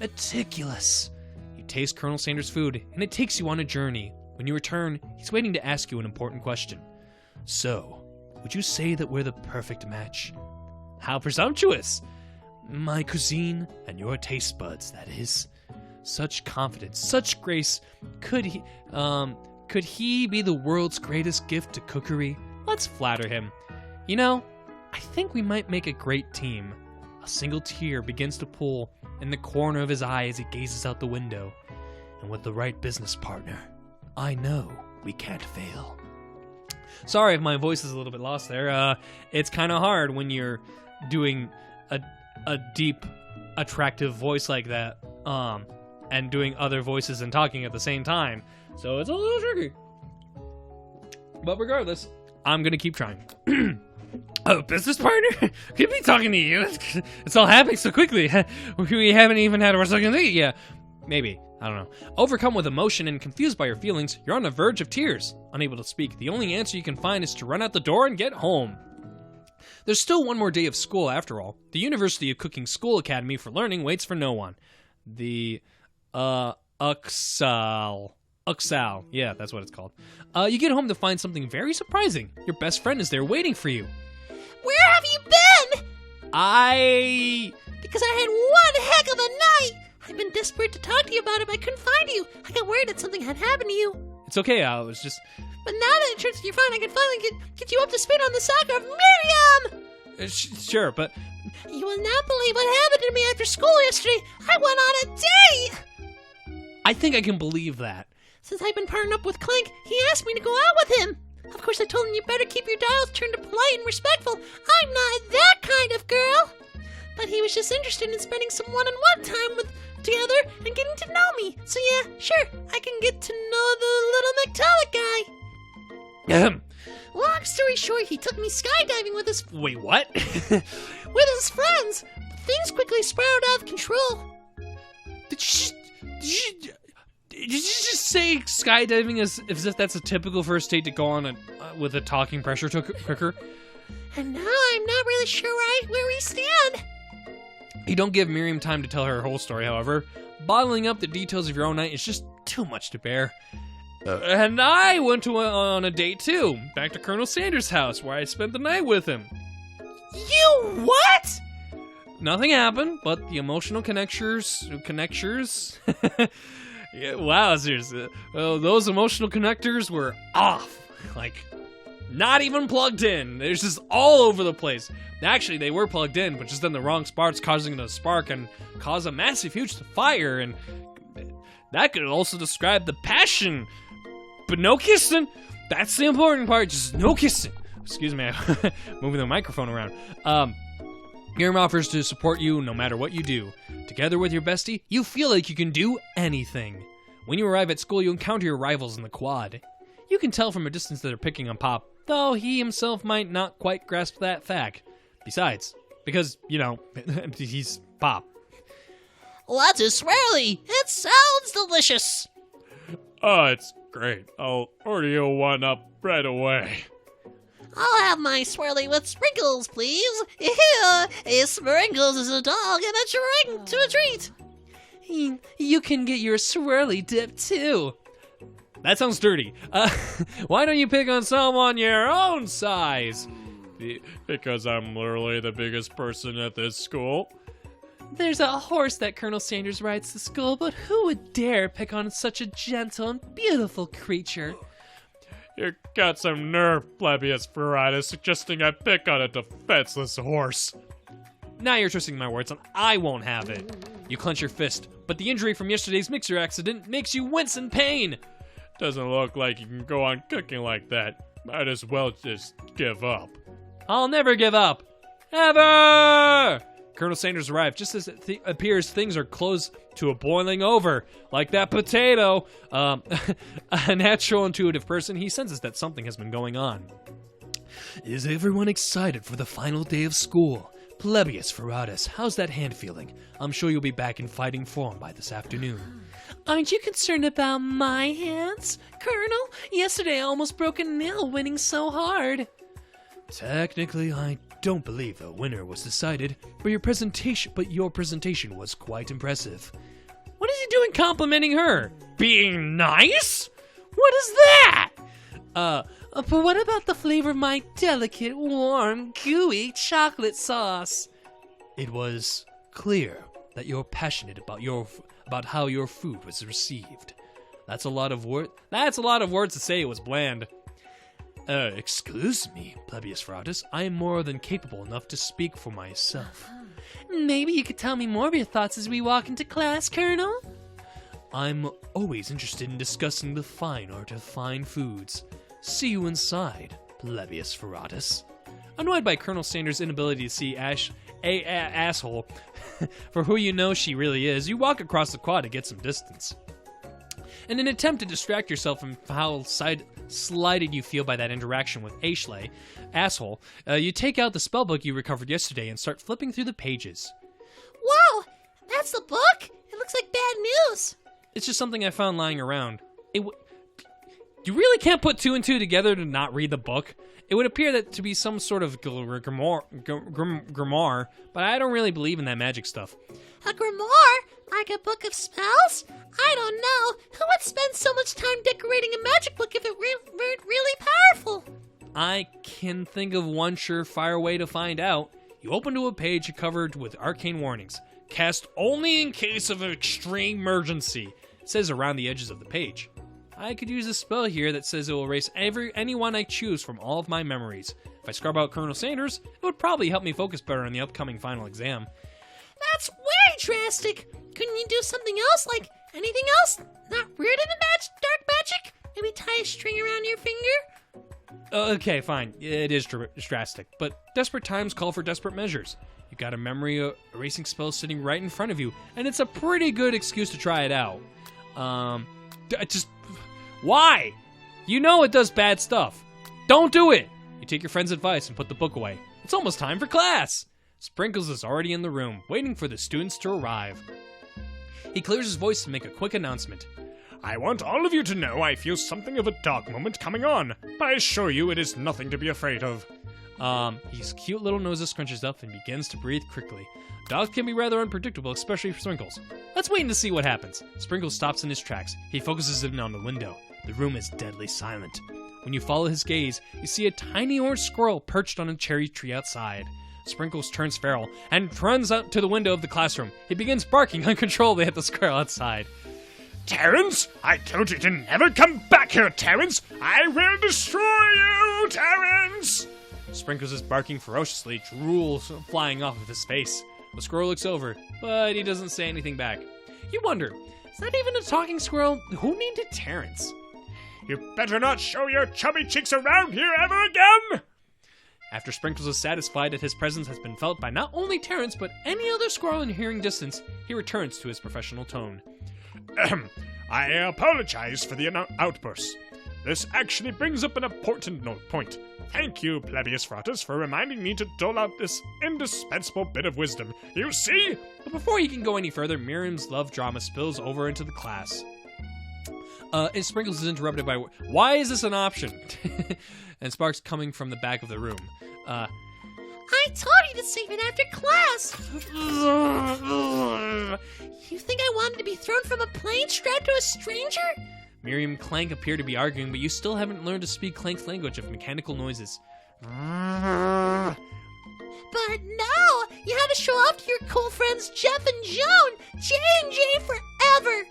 meticulous. You taste Colonel Sanders' food, and it takes you on a journey. When you return, he's waiting to ask you an important question. So, would you say that we're the perfect match? How presumptuous! My cuisine and your taste buds, that is. Such confidence, such grace. Could he be the world's greatest gift to cookery? Let's flatter him. You know, I think we might make a great team. A single tear begins to pool in the corner of his eye as he gazes out the window. And with the right business partner, I know we can't fail. Sorry if my voice is a little bit lost there. It's kind of hard when you're doing a deep, attractive voice like that, and doing other voices and talking at the same time. So it's a little tricky. But regardless, I'm gonna keep trying. Oh, business partner? Could be talking to you. It's all happening so quickly. We haven't even had a second date yet. Maybe. I don't know. Overcome with emotion and confused by your feelings, you're on the verge of tears. Unable to speak, the only answer you can find is to run out the door and get home. There's still one more day of school after all. The University of Cooking School Academy for Learning waits for no one. The, UXAL. Yeah, that's what it's called. You get home to find something very surprising. Your best friend is there waiting for you. Where have you been? Because I had one heck of a night. I've been desperate to talk to you about it, but I couldn't find you. I got worried that something had happened to you. It's okay, I was just... But now that it turns out you're fine, I can finally get you up to speed on the saga of Miriam! Sure, but... You will not believe what happened to me after school yesterday. I went on a date! I think I can believe that. Since I've been partnered up with Clank, he asked me to go out with him. Of course, I told him you better keep your dials turned to polite and respectful. I'm not that kind of girl. But he was just interested in spending some one-on-one time together and getting to know me. So yeah, sure, I can get to know the little McTallic guy. Long story short, he took me skydiving with his... Wait, what? with his friends. Things quickly spiraled out of control. Did you just say skydiving as if that's a typical first date to go on with a talking pressure cooker? And now I'm not really sure where we stand. You don't give Miriam time to tell her whole story, however. Bottling up the details of your own night is just too much to bear. And I went on a date too, back to Colonel Sanders' house, where I spent the night with him. You what? Nothing happened, but the emotional connectors. Yeah, wowzers. Those emotional connectors were off. Like, not even plugged in. They're just all over the place. Actually, they were plugged in, but just in the wrong spots, causing it to spark and cause a massive, huge fire. And that could also describe the passion. But no kissing. That's the important part. Just no kissing. Excuse me, I'm moving the microphone around. Miriam offers to support you no matter what you do. Together with your bestie, you feel like you can do anything. When you arrive at school, you encounter your rivals in the quad. You can tell from a distance that they're picking on Pop, though he himself might not quite grasp that fact. Besides, because, you know, he's Pop. Lots of swirly. It sounds delicious. Oh, it's great. I'll order you one up right away. I'll have my swirly with sprinkles, please. Sprinkles is a dog and a drink to a treat. You can get your swirly dip, too. That sounds dirty. Why don't you pick on someone your own size? Because I'm literally the biggest person at this school. There's a horse that Colonel Sanders rides to school, but who would dare pick on such a gentle and beautiful creature? You got some nerve, Plebeius Veratus, suggesting I pick on a defenseless horse. Now you're twisting my words, and I won't have it. You clench your fist, but the injury from yesterday's mixer accident makes you wince in pain. Doesn't look like you can go on cooking like that. Might as well just give up. I'll never give up. Ever! Colonel Sanders arrived just as it appears things are close to a boiling over. Like that potato. A natural, intuitive person, he senses that something has been going on. Is everyone excited for the final day of school? Plebeius Veratus, how's that hand feeling? I'm sure you'll be back in fighting form by this afternoon. Aren't you concerned about my hands, Colonel? Yesterday I almost broke a nail winning so hard. Technically, I don't believe the winner was decided, but your presentation was quite impressive. What is he doing complimenting her? Being nice? What is that? But what about the flavor of my delicate, warm, gooey chocolate sauce? It was clear that you're passionate about how your food was received. That's a lot of words to say it was bland. Excuse me, Plebeius Veratus. I am more than capable enough to speak for myself. Maybe you could tell me more of your thoughts as we walk into class, Colonel? I'm always interested in discussing the fine art of fine foods. See you inside, Plebeius Veratus. Annoyed by Colonel Sanders' inability to see asshole for who you know she really is, you walk across the quad to get some distance. In an attempt to distract yourself from how slighted you feel by that interaction with asshole, you take out the spellbook you recovered yesterday and start flipping through the pages. Whoa, that's the book? It looks like bad news. It's just something I found lying around. You really can't put two and two together to not read the book. It would appear that to be some sort of grimoire, but I don't really believe in that magic stuff. A grimoire? Like a book of spells? I don't know. Who would spend so much time decorating a magic book if it weren't really powerful? I can think of one surefire way to find out. You open to a page covered with arcane warnings. Cast only in case of an extreme emergency. It says around the edges of the page. I could use a spell here that says it will erase anyone I choose from all of my memories. If I scrub out Colonel Sanders, it would probably help me focus better on the upcoming final exam. That's way drastic. Couldn't you do something else, like anything else? Not rooted in dark magic? Maybe tie a string around your finger? Okay, fine. It is drastic, but desperate times call for desperate measures. You got a memory erasing spell sitting right in front of you, and it's a pretty good excuse to try it out. Why? You know it does bad stuff. Don't do it! You take your friend's advice and put the book away. It's almost time for class! Sprinkles is already in the room, waiting for the students to arrive. He clears his voice to make a quick announcement. I want all of you to know I feel something of a dark moment coming on, but I assure you it is nothing to be afraid of. His cute little nose scrunches up and begins to breathe quickly. Dogs can be rather unpredictable, especially for Sprinkles. Let's wait to see what happens. Sprinkles stops in his tracks. He focuses in on the window. The room is deadly silent. When you follow his gaze, you see a tiny orange squirrel perched on a cherry tree outside. Sprinkles turns feral and runs out to the window of the classroom. He begins barking uncontrollably at the squirrel outside. Terrence, I told you to never come back here, Terrence! I will destroy you, Terrence! Sprinkles is barking ferociously, drool flying off of his face. The squirrel looks over, but he doesn't say anything back. You wonder, is that even a talking squirrel? Who named it Terrence? You better not show your chubby cheeks around here ever again! After Sprinkles is satisfied that his presence has been felt by not only Terrence, but any other squirrel in hearing distance, he returns to his professional tone. I apologize for the outburst. This actually brings up an important point. Thank you, Plebeius Veratus, for reminding me to dole out this indispensable bit of wisdom. You see? But before he can go any further, Miriam's love drama spills over into the class. And Sprinkles is interrupted by, why is this an option? And sparks coming from the back of the room. I told you to save it after class. You think I wanted to be thrown from a plane strapped to a stranger? Miriam and Clank appear to be arguing, but you still haven't learned to speak Clank's language of mechanical noises. But no, you had to show off to your cool friends Jeff and Joan. J&J forever.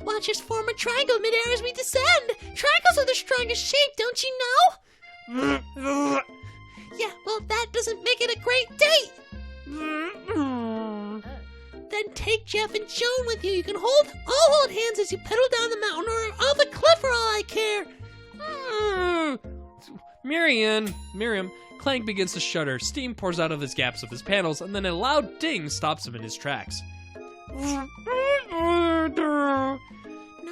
Watch us form a triangle midair as we descend. Triangles are the strongest shape, don't you know? Yeah, well, that doesn't make it a great date. Then take Jeff and Joan with you. You can all hold hands as you pedal down the mountain or off a cliff for all I care. Miriam, Clank begins to shudder. Steam pours out of his gaps of his panels, and then a loud ding stops him in his tracks. No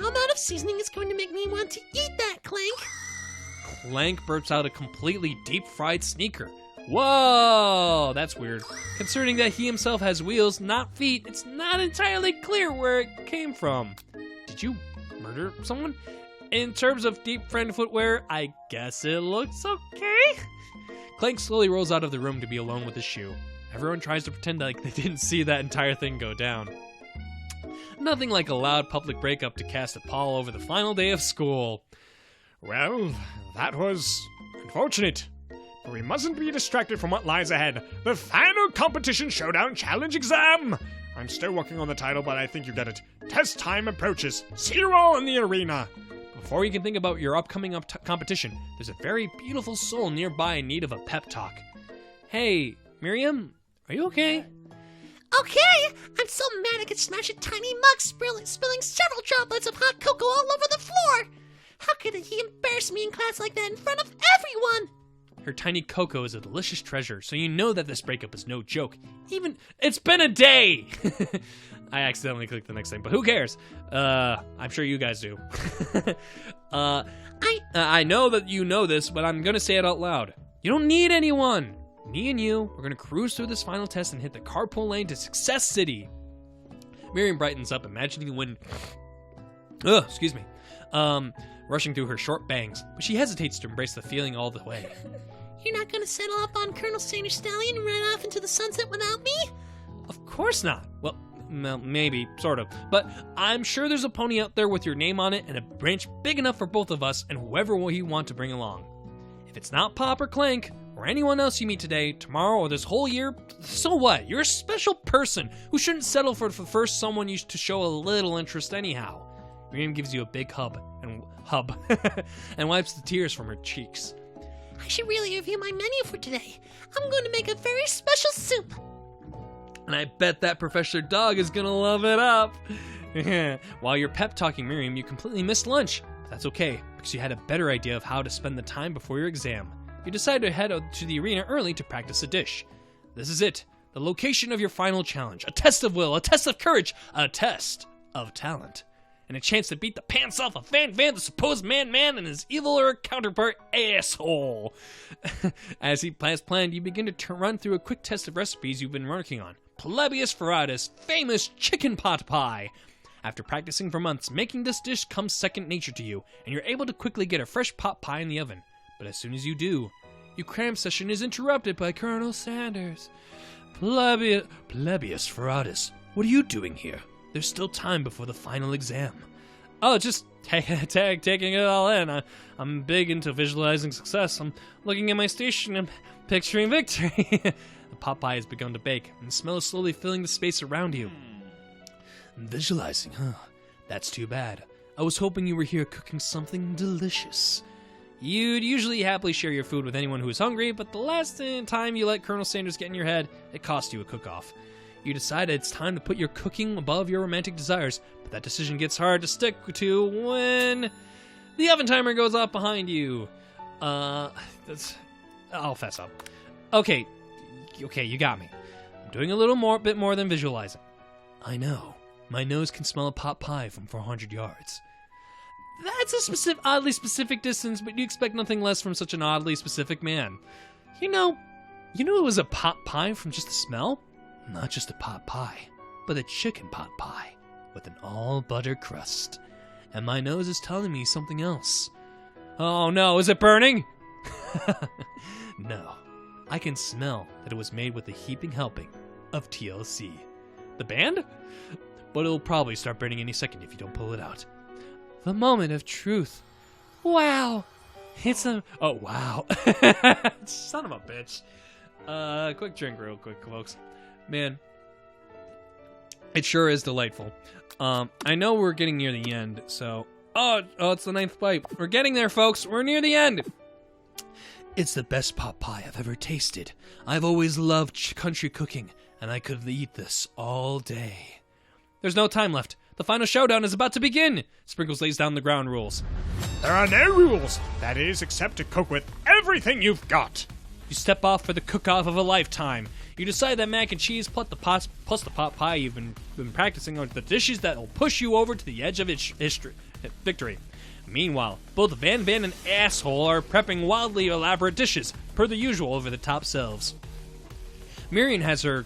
amount of seasoning is going to make me want to eat that, Clank. Clank burps out a completely deep-fried sneaker. Whoa, that's weird. Concerning that he himself has wheels, not feet, it's not entirely clear where it came from. Did you murder someone? In terms of deep-fried footwear, I guess it looks okay. Clank slowly rolls out of the room to be alone with his shoe. Everyone tries to pretend like they didn't see that entire thing go down. Nothing like a loud public breakup to cast a pall over the final day of school. Well, that was unfortunate. But we mustn't be distracted from what lies ahead. The final competition showdown challenge exam! I'm still working on the title, but I think you get it. Test time approaches. See you all in the arena. Before you can think about your upcoming competition, there's a very beautiful soul nearby in need of a pep talk. Hey, Miriam, are you okay? Okay, I'm so mad I could smash a tiny mug, spilling several droplets of hot cocoa all over the floor. How could he embarrass me in class like that in front of everyone? Her tiny cocoa is a delicious treasure, so you know that this breakup is no joke. It's been a day! I accidentally clicked the next thing, but who cares? I'm sure you guys do. I know that you know this, but I'm gonna say it out loud. You don't need anyone. Me and you, we're gonna cruise through this final test and hit the carpool lane to Success City. Miriam brightens up, imagining the wind. Rushing through her short bangs, but she hesitates to embrace the feeling all the way. You're not gonna settle up on Colonel Sanders Stallion and run off into the sunset without me? Of course not. Well, maybe, sort of. But I'm sure there's a pony out there with your name on it and a branch big enough for both of us and whoever you want to bring along. If it's not Pop or Clank, or anyone else you meet today, tomorrow, or this whole year, so what? You're a special person who shouldn't settle for the first someone you to show a little interest anyhow. Miriam gives you a big hug and wipes the tears from her cheeks. I should really review my menu for today. I'm going to make a very special soup. And I bet that Professor Dog is going to love it up. While you're pep talking Miriam, you completely missed lunch. But that's okay, because you had a better idea of how to spend the time before your exam. You decide to head out to the arena early to practice a dish. This is it, the location of your final challenge. A test of will, a test of courage, a test of talent. And a chance to beat the pants off of Van, the supposed man, and his eviler counterpart, asshole. As he has planned, you begin to run through a quick test of recipes you've been working on. Plebeius Ferratus, famous chicken pot pie. After practicing for months, making this dish comes second nature to you, and you're able to quickly get a fresh pot pie in the oven. But as soon as you do, your cram session is interrupted by Colonel Sanders. Plebeius Ferratus, what are you doing here? There's still time before the final exam. Oh, just taking it all in. I'm big into visualizing success. I'm looking at my station and picturing victory. The pot pie has begun to bake, and the smell is slowly filling the space around you. Visualizing, huh? That's too bad. I was hoping you were here cooking something delicious. You'd usually happily share your food with anyone who is hungry, but the last time you let Colonel Sanders get in your head, it cost you a cook-off. You decided it's time to put your cooking above your romantic desires, but that decision gets hard to stick to when the oven timer goes off behind you. I'll fess up. Okay, you got me. I'm doing a bit more than visualizing. I know. My nose can smell a pot pie from 400 yards. That's a oddly specific distance, but you expect nothing less from such an oddly specific man. You know it was a pot pie from just the smell? Not just a pot pie, but a chicken pot pie with an all-butter crust. And my nose is telling me something else. Oh no, is it burning? No, I can smell that it was made with a heaping helping of TLC. The band? But it'll probably start burning any second if you don't pull it out. The moment of truth. Wow, It's a... Oh, wow. Son of a bitch. Quick drink real quick, folks. Man, it sure is delightful. I know we're getting near the end, so... Oh, it's the 9th pipe. We're getting there, folks. We're near the end. It's the best pot pie I've ever tasted. I've always loved country cooking, and I could eat this all day. There's no time left. The final showdown is about to begin. Sprinkles lays down the ground rules. There are no rules, that is, except to cook with everything you've got. You step off for the cook-off of a lifetime. You decide that mac and cheese plus the pot pie you've been practicing are the dishes that will push you over to the edge of victory. Meanwhile, both Van and Asshole are prepping wildly elaborate dishes, per the usual over-the-top selves. Miriam has her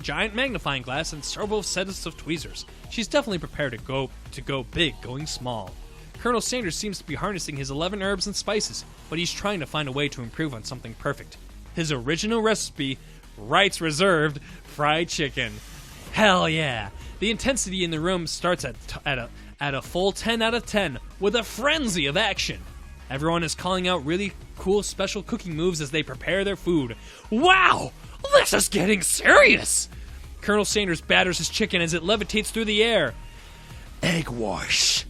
giant magnifying glass and several sets of tweezers. She's definitely prepared to go big, going small. Colonel Sanders seems to be harnessing his 11 herbs and spices, but he's trying to find a way to improve on something perfect. His original recipe, rights reserved, fried chicken. Hell yeah! The intensity in the room starts at a full 10 out of 10, with a frenzy of action. Everyone is calling out really cool special cooking moves as they prepare their food. Wow! This is getting serious! Colonel Sanders batters his chicken as it levitates through the air. Egg wash.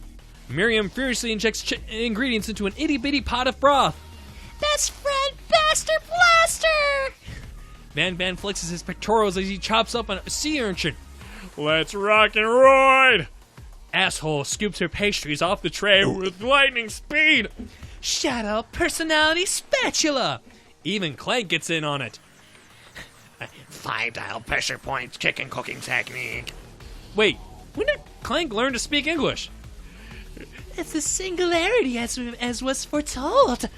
Miriam furiously injects ingredients into an itty-bitty pot of broth. Best friend, Bastard Blaster! Van flexes his pectorals as he chops up a sea urchin. Let's rock and ride! Asshole scoops her pastries off the tray with lightning speed. Shadow personality spatula. Even Clank gets in on it. 5-dial pressure points chicken cooking technique. Wait, when did Clank learn to speak English? It's a singularity as was foretold.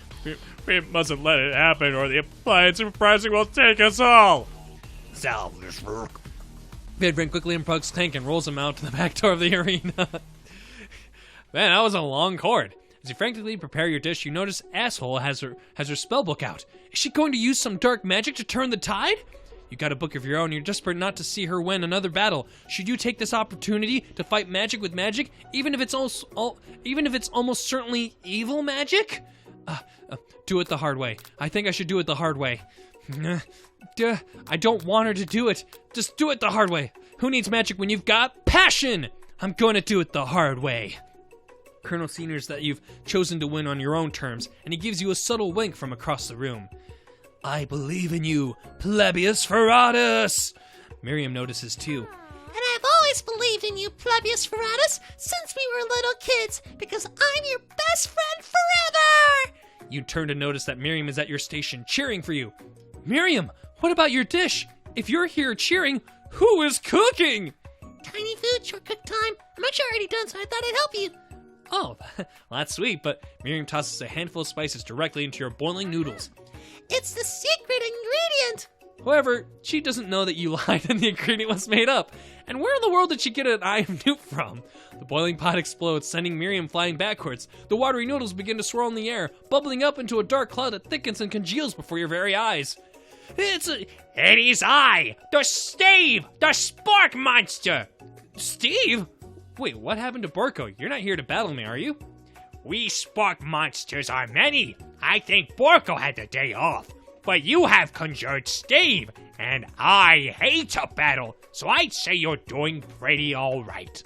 We mustn't let it happen or the appliance uprising will take us all. Solve this work. Van quickly unplugs Clank and rolls him out to the back door of the arena. Man, that was a long cord. As you frantically prepare your dish, you notice Asshole has her spellbook out. Is she going to use some dark magic to turn the tide? You got a book of your own. You're desperate not to see her win another battle. Should you take this opportunity to fight magic with magic, even if it's almost certainly evil magic? Do it the hard way. I think I should do it the hard way. I don't want her to do it. Just do it the hard way. Who needs magic when you've got passion? I'm going to do it the hard way. Colonel Senior's that you've chosen to win on your own terms, and he gives you a subtle wink from across the room. I believe in you, Plebius Ferratus! Miriam notices too. And I've always believed in you, Plebius Ferratus, since we were little kids, because I'm your best friend forever! You turn to notice that Miriam is at your station cheering for you. Miriam, what about your dish? If you're here cheering, who is cooking? Tiny food, short cook time. I'm actually already done, so I thought I'd help you. Oh, well, that's sweet, but Miriam tosses a handful of spices directly into your boiling noodles. It's the secret ingredient! However, she doesn't know that you lied and the ingredient was made up. And where in the world did she get an eye of newt from? The boiling pot explodes, sending Miriam flying backwards. The watery noodles begin to swirl in the air, bubbling up into a dark cloud that thickens and congeals before your very eyes. It is I, the Steve, the Spark Monster! Steve? Wait, what happened to Borko? You're not here to battle me, are you? We Spark Monsters are many. I think Borko had the day off. But you have conjured Steve, and I hate a battle, so I'd say you're doing pretty alright.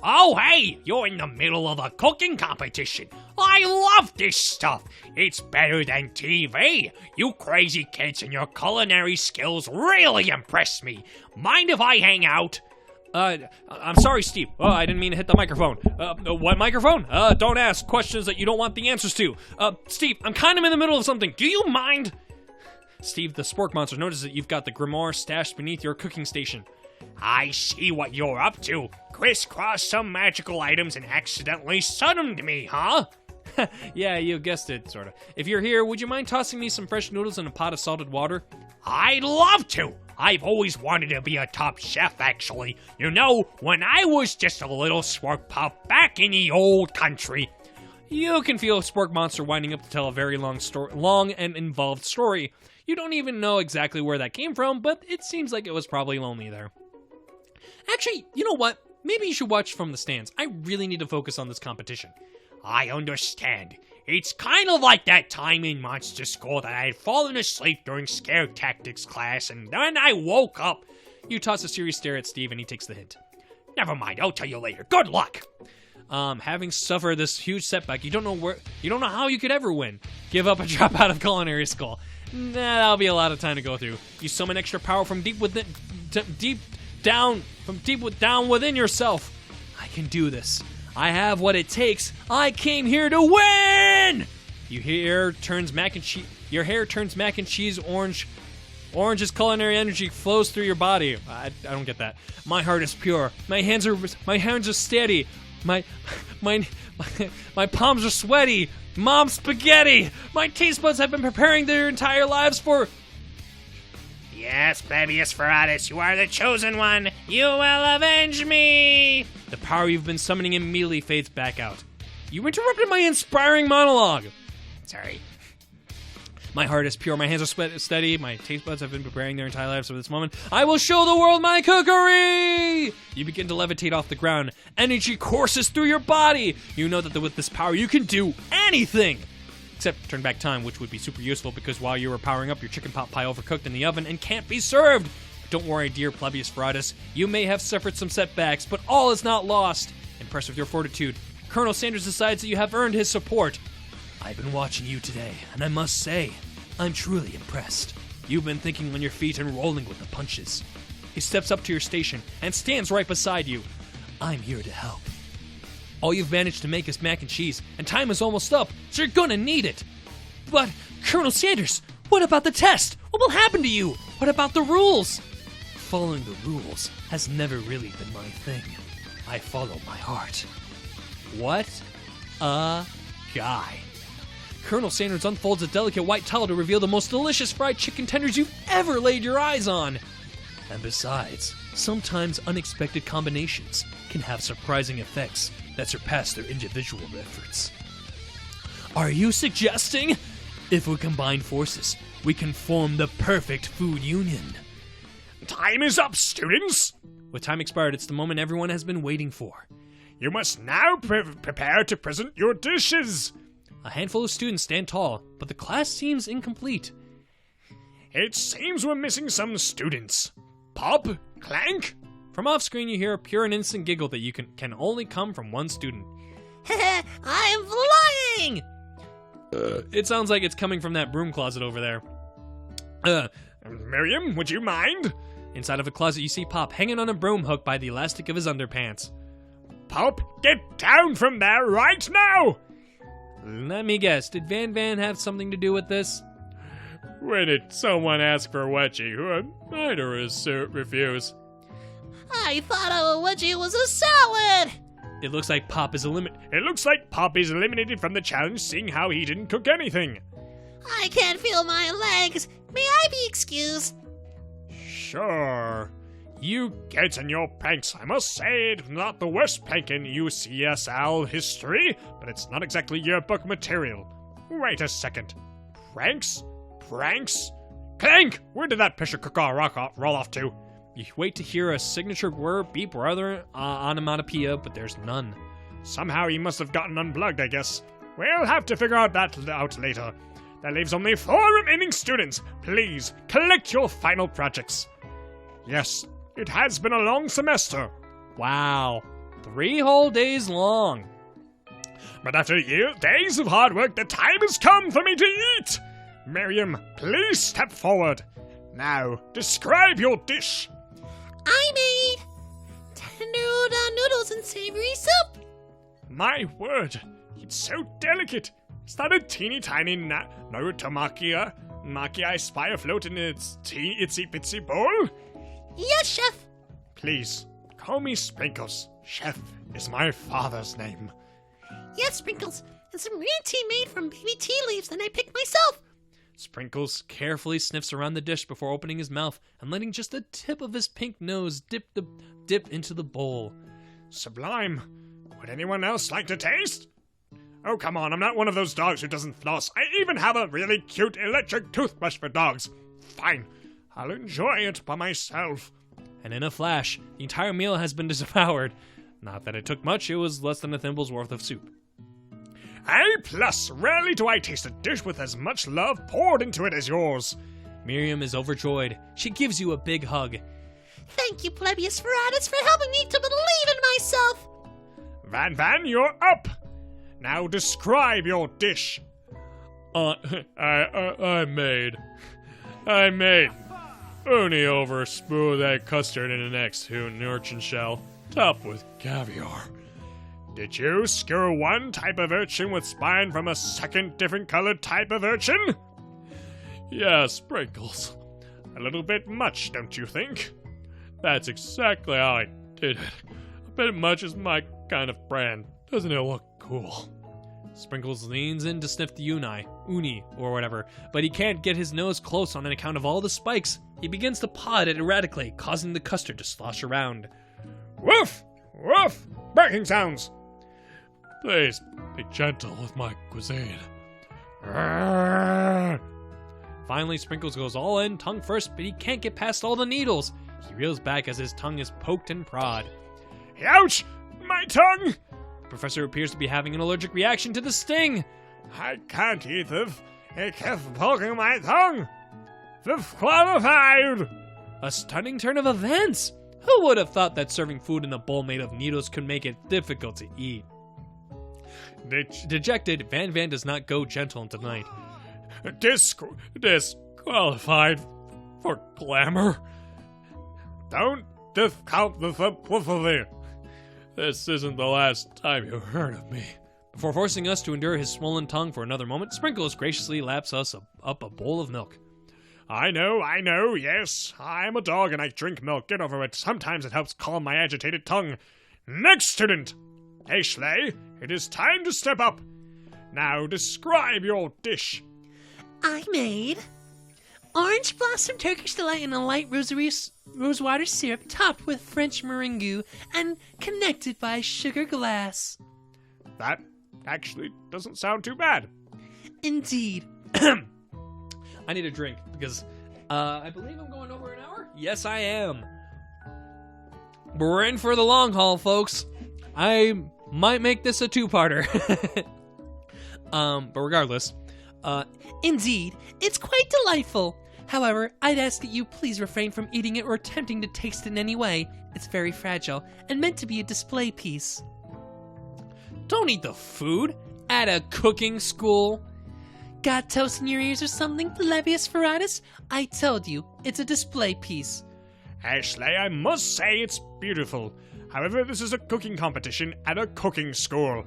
Oh hey, you're in the middle of a cooking competition. I love this stuff. It's better than TV. You crazy kids and your culinary skills really impress me. Mind if I hang out? I'm sorry, Steve. Oh, I didn't mean to hit the microphone. What microphone? Don't ask questions that you don't want the answers to. Steve, I'm kind of in the middle of something. Do you mind? Steve, the Spork Monster, notices that you've got the grimoire stashed beneath your cooking station. I see what you're up to. Crisscross some magical items and accidentally sodomed me, huh? Yeah, you guessed it, sort of. If you're here, would you mind tossing me some fresh noodles in a pot of salted water? I'd love to. I've always wanted to be a top chef, actually. You know, when I was just a little spork pup back in the old country. You can feel a Spork Monster winding up to tell a very long and involved story. You don't even know exactly where that came from, but it seems like it was probably lonely there. Actually, you know what? Maybe you should watch from the stands. I really need to focus on this competition. I understand. It's kind of like that time in Monster School that I had fallen asleep during scare tactics class, and then I woke up. You toss a serious stare at Steve, and he takes the hint. Never mind, I'll tell you later. Good luck. Having suffered this huge setback, you don't know how you could ever win. Give up and drop out of culinary school. Nah, that'll be a lot of time to go through. You summon extra power from deep down within yourself. I can do this. I have what it takes. I came here to win. Your hair turns mac and cheese orange. Orange's culinary energy flows through your body. I don't get that. My heart is pure. My hands are steady. My palms are sweaty. Mom's spaghetti. My taste buds have been preparing their entire lives for. Yes, Babius Ferratus, you are the chosen one. You will avenge me. The power you've been summoning immediately fades back out. You interrupted my inspiring monologue. Sorry. My heart is pure, my hands are steady, my taste buds have been preparing their entire lives for this moment. I will show the world my cookery! You begin to levitate off the ground. Energy courses through your body. You know that with this power you can do anything! Except turn back time, which would be super useful because while you were powering up, your chicken pot pie overcooked in the oven and can't be served. Don't worry, dear Plebeius Ferratus. You may have suffered some setbacks, but all is not lost. Impressed with your fortitude, Colonel Sanders decides that you have earned his support. I've been watching you today, and I must say, I'm truly impressed. You've been thinking on your feet and rolling with the punches. He steps up to your station and stands right beside you. I'm here to help. All you've managed to make is mac and cheese, and time is almost up, so you're gonna need it. But, Colonel Sanders, what about the test? What will happen to you? What about the rules? Following the rules has never really been my thing. I follow my heart. What a guy. Colonel Sanders unfolds a delicate white towel to reveal the most delicious fried chicken tenders you've ever laid your eyes on. And besides, sometimes unexpected combinations can have surprising effects that surpass their individual efforts. Are you suggesting? If we combine forces, we can form the perfect food union. Time is up, students! With time expired, it's the moment everyone has been waiting for. You must now prepare to present your dishes. A handful of students stand tall, but the class seems incomplete. It seems we're missing some students. Pop? Clank? From off-screen, you hear a pure and innocent giggle that can only come from one student. I am flying! It sounds like it's coming from that broom closet over there. Miriam, would you mind? Inside of a closet, you see Pop hanging on a broom hook by the elastic of his underpants. Pop, get down from there right now! Let me guess, did Van have something to do with this? When did someone ask for wedgie who neither refuse? I thought a wedgie was a salad! It looks like Pop is eliminated. It looks like Pop is eliminated from the challenge, seeing how he didn't cook anything. I can't feel my legs. May I be excused? Sure. You kids and your pranks, I must say, it's not the worst prank in UCSL history, but it's not exactly yearbook material. Wait a second. Pranks? Pranks? Clank! Where did that pressure cooker roll off to? You wait to hear a signature word, beep, or other onomatopoeia, but there's none. Somehow he must have gotten unplugged, I guess. We'll have to figure that out later. That leaves only 4 remaining students. Please, collect your final projects. Yes, it has been a long semester. Wow. 3 whole days long. But after days of hard work, the time has come for me to eat. Miriam, please step forward. Now, describe your dish. I made tender udon noodles and savory soup. My word, it's so delicate. Is that a teeny tiny Naruto Maki I spy afloat in its itsy bitsy bowl? Yes, Chef. Please, call me Sprinkles. Chef is my father's name. Yes, Sprinkles. And some green tea made from baby tea leaves that I picked myself. Sprinkles carefully sniffs around the dish before opening his mouth and letting just the tip of his pink nose dip into the bowl. Sublime. Would anyone else like to taste? Oh, come on, I'm not one of those dogs who doesn't floss. I even have a really cute electric toothbrush for dogs. Fine, I'll enjoy it by myself. And in a flash, the entire meal has been devoured. Not that it took much, it was less than a thimble's worth of soup. A+. Rarely do I taste a dish with as much love poured into it as yours. Miriam is overjoyed. She gives you a big hug. Thank you, Plebeius Veratus, for helping me to believe in myself. Van, you're up. Now describe your dish. I made uni over smooth egg custard in an ex-hoon urchin shell, topped with caviar. Did you skewer one type of urchin with spine from a second different colored type of urchin? Yeah, sprinkles. A little bit much, don't you think? That's exactly how I did it. A bit much is my kind of brand. Doesn't it look cool? Sprinkles leans in to sniff the uni, or whatever, but he can't get his nose close on account of all the spikes. He begins to paw at it erratically, causing the custard to slosh around. Woof! Woof! Barking sounds! Please, be gentle with my cuisine. Finally, Sprinkles goes all in, tongue first, but he can't get past all the needles. He reels back as his tongue is poked and prod. Ouch! My tongue! The professor appears to be having an allergic reaction to the sting. I can't eat this. It keeps poking my tongue. Disqualified! A stunning turn of events. Who would have thought that serving food in a bowl made of needles could make it difficult to eat? Dejected, Van does not go gentle into the night. Disqualified for glamour. Don't discount the simplicity. This isn't the last time you heard of me. Before forcing us to endure his swollen tongue for another moment, Sprinkles graciously laps us up a bowl of milk. I know, yes. I'm a dog and I drink milk. Get over it. Sometimes it helps calm my agitated tongue. Next student! Ashley, it is time to step up. Now describe your dish. I made orange blossom Turkish delight in a light rosewater syrup topped with French meringue and connected by sugar glass. That actually doesn't sound too bad. Indeed. I need a drink because I believe I'm going over an hour. Yes, I am. We're in for the long haul, folks. I might make this a two-parter. But regardless. Indeed, it's quite delightful. However, I'd ask that you please refrain from eating it or attempting to taste it in any way. It's very fragile and meant to be a display piece. Don't eat the food at a cooking school. Got toast in your ears or something, Plebeius Veratus? I told you, it's a display piece. Ashley, I must say it's beautiful. However, this is a cooking competition at a cooking school.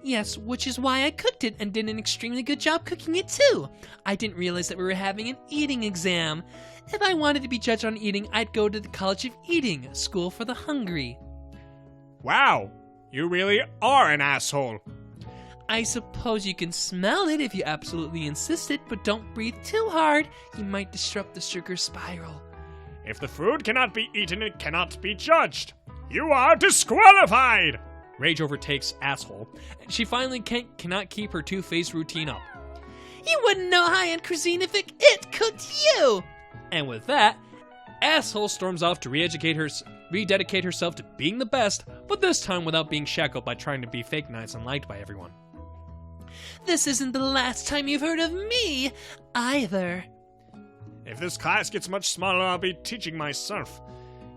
Yes, which is why I cooked it and did an extremely good job cooking it too. I didn't realize that we were having an eating exam. If I wanted to be judged on eating, I'd go to the College of Eating, school for the hungry. Wow, you really are an asshole. I suppose you can smell it if you absolutely insist it, but don't breathe too hard. You might disrupt the sugar spiral. If the food cannot be eaten, it cannot be judged. You are disqualified! Rage overtakes asshole, and she finally cannot keep her two-faced routine up. You wouldn't know high-end cuisine if it cooked you! And with that, asshole storms off to rededicate herself to being the best, but this time without being shackled by trying to be fake nice and liked by everyone. This isn't the last time you've heard of me, either. If this class gets much smaller, I'll be teaching myself.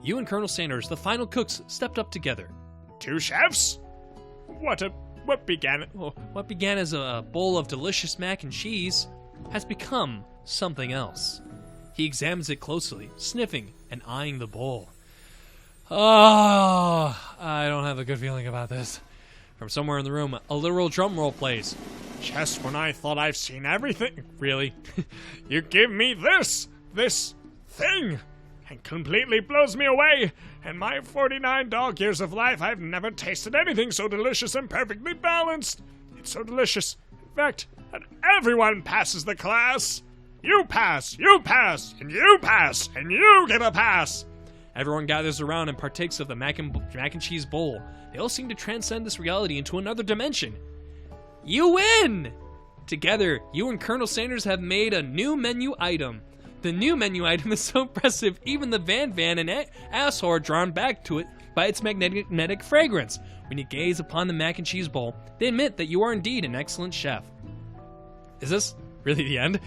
You and Colonel Sanders, the final cooks, stepped up together. Two chefs? What began as a bowl of delicious mac and cheese has become something else. He examines it closely, sniffing and eyeing the bowl. Oh, I don't have a good feeling about this. From somewhere in the room, a literal drum roll plays. Just when I thought I've seen everything. Really? You give me this thing, and completely blows me away. In my 49 dog years of life, I've never tasted anything so delicious and perfectly balanced. It's so delicious, in fact, that everyone passes the class. You pass, and you pass, and you get a pass. Everyone gathers around and partakes of the mac and cheese bowl. They all seem to transcend this reality into another dimension. You win! Together, you and Colonel Sanders have made a new menu item. The new menu item is so impressive, even the Van and asshole are drawn back to it by its magnetic fragrance. When you gaze upon the mac and cheese bowl, they admit that you are indeed an excellent chef. Is this really the end?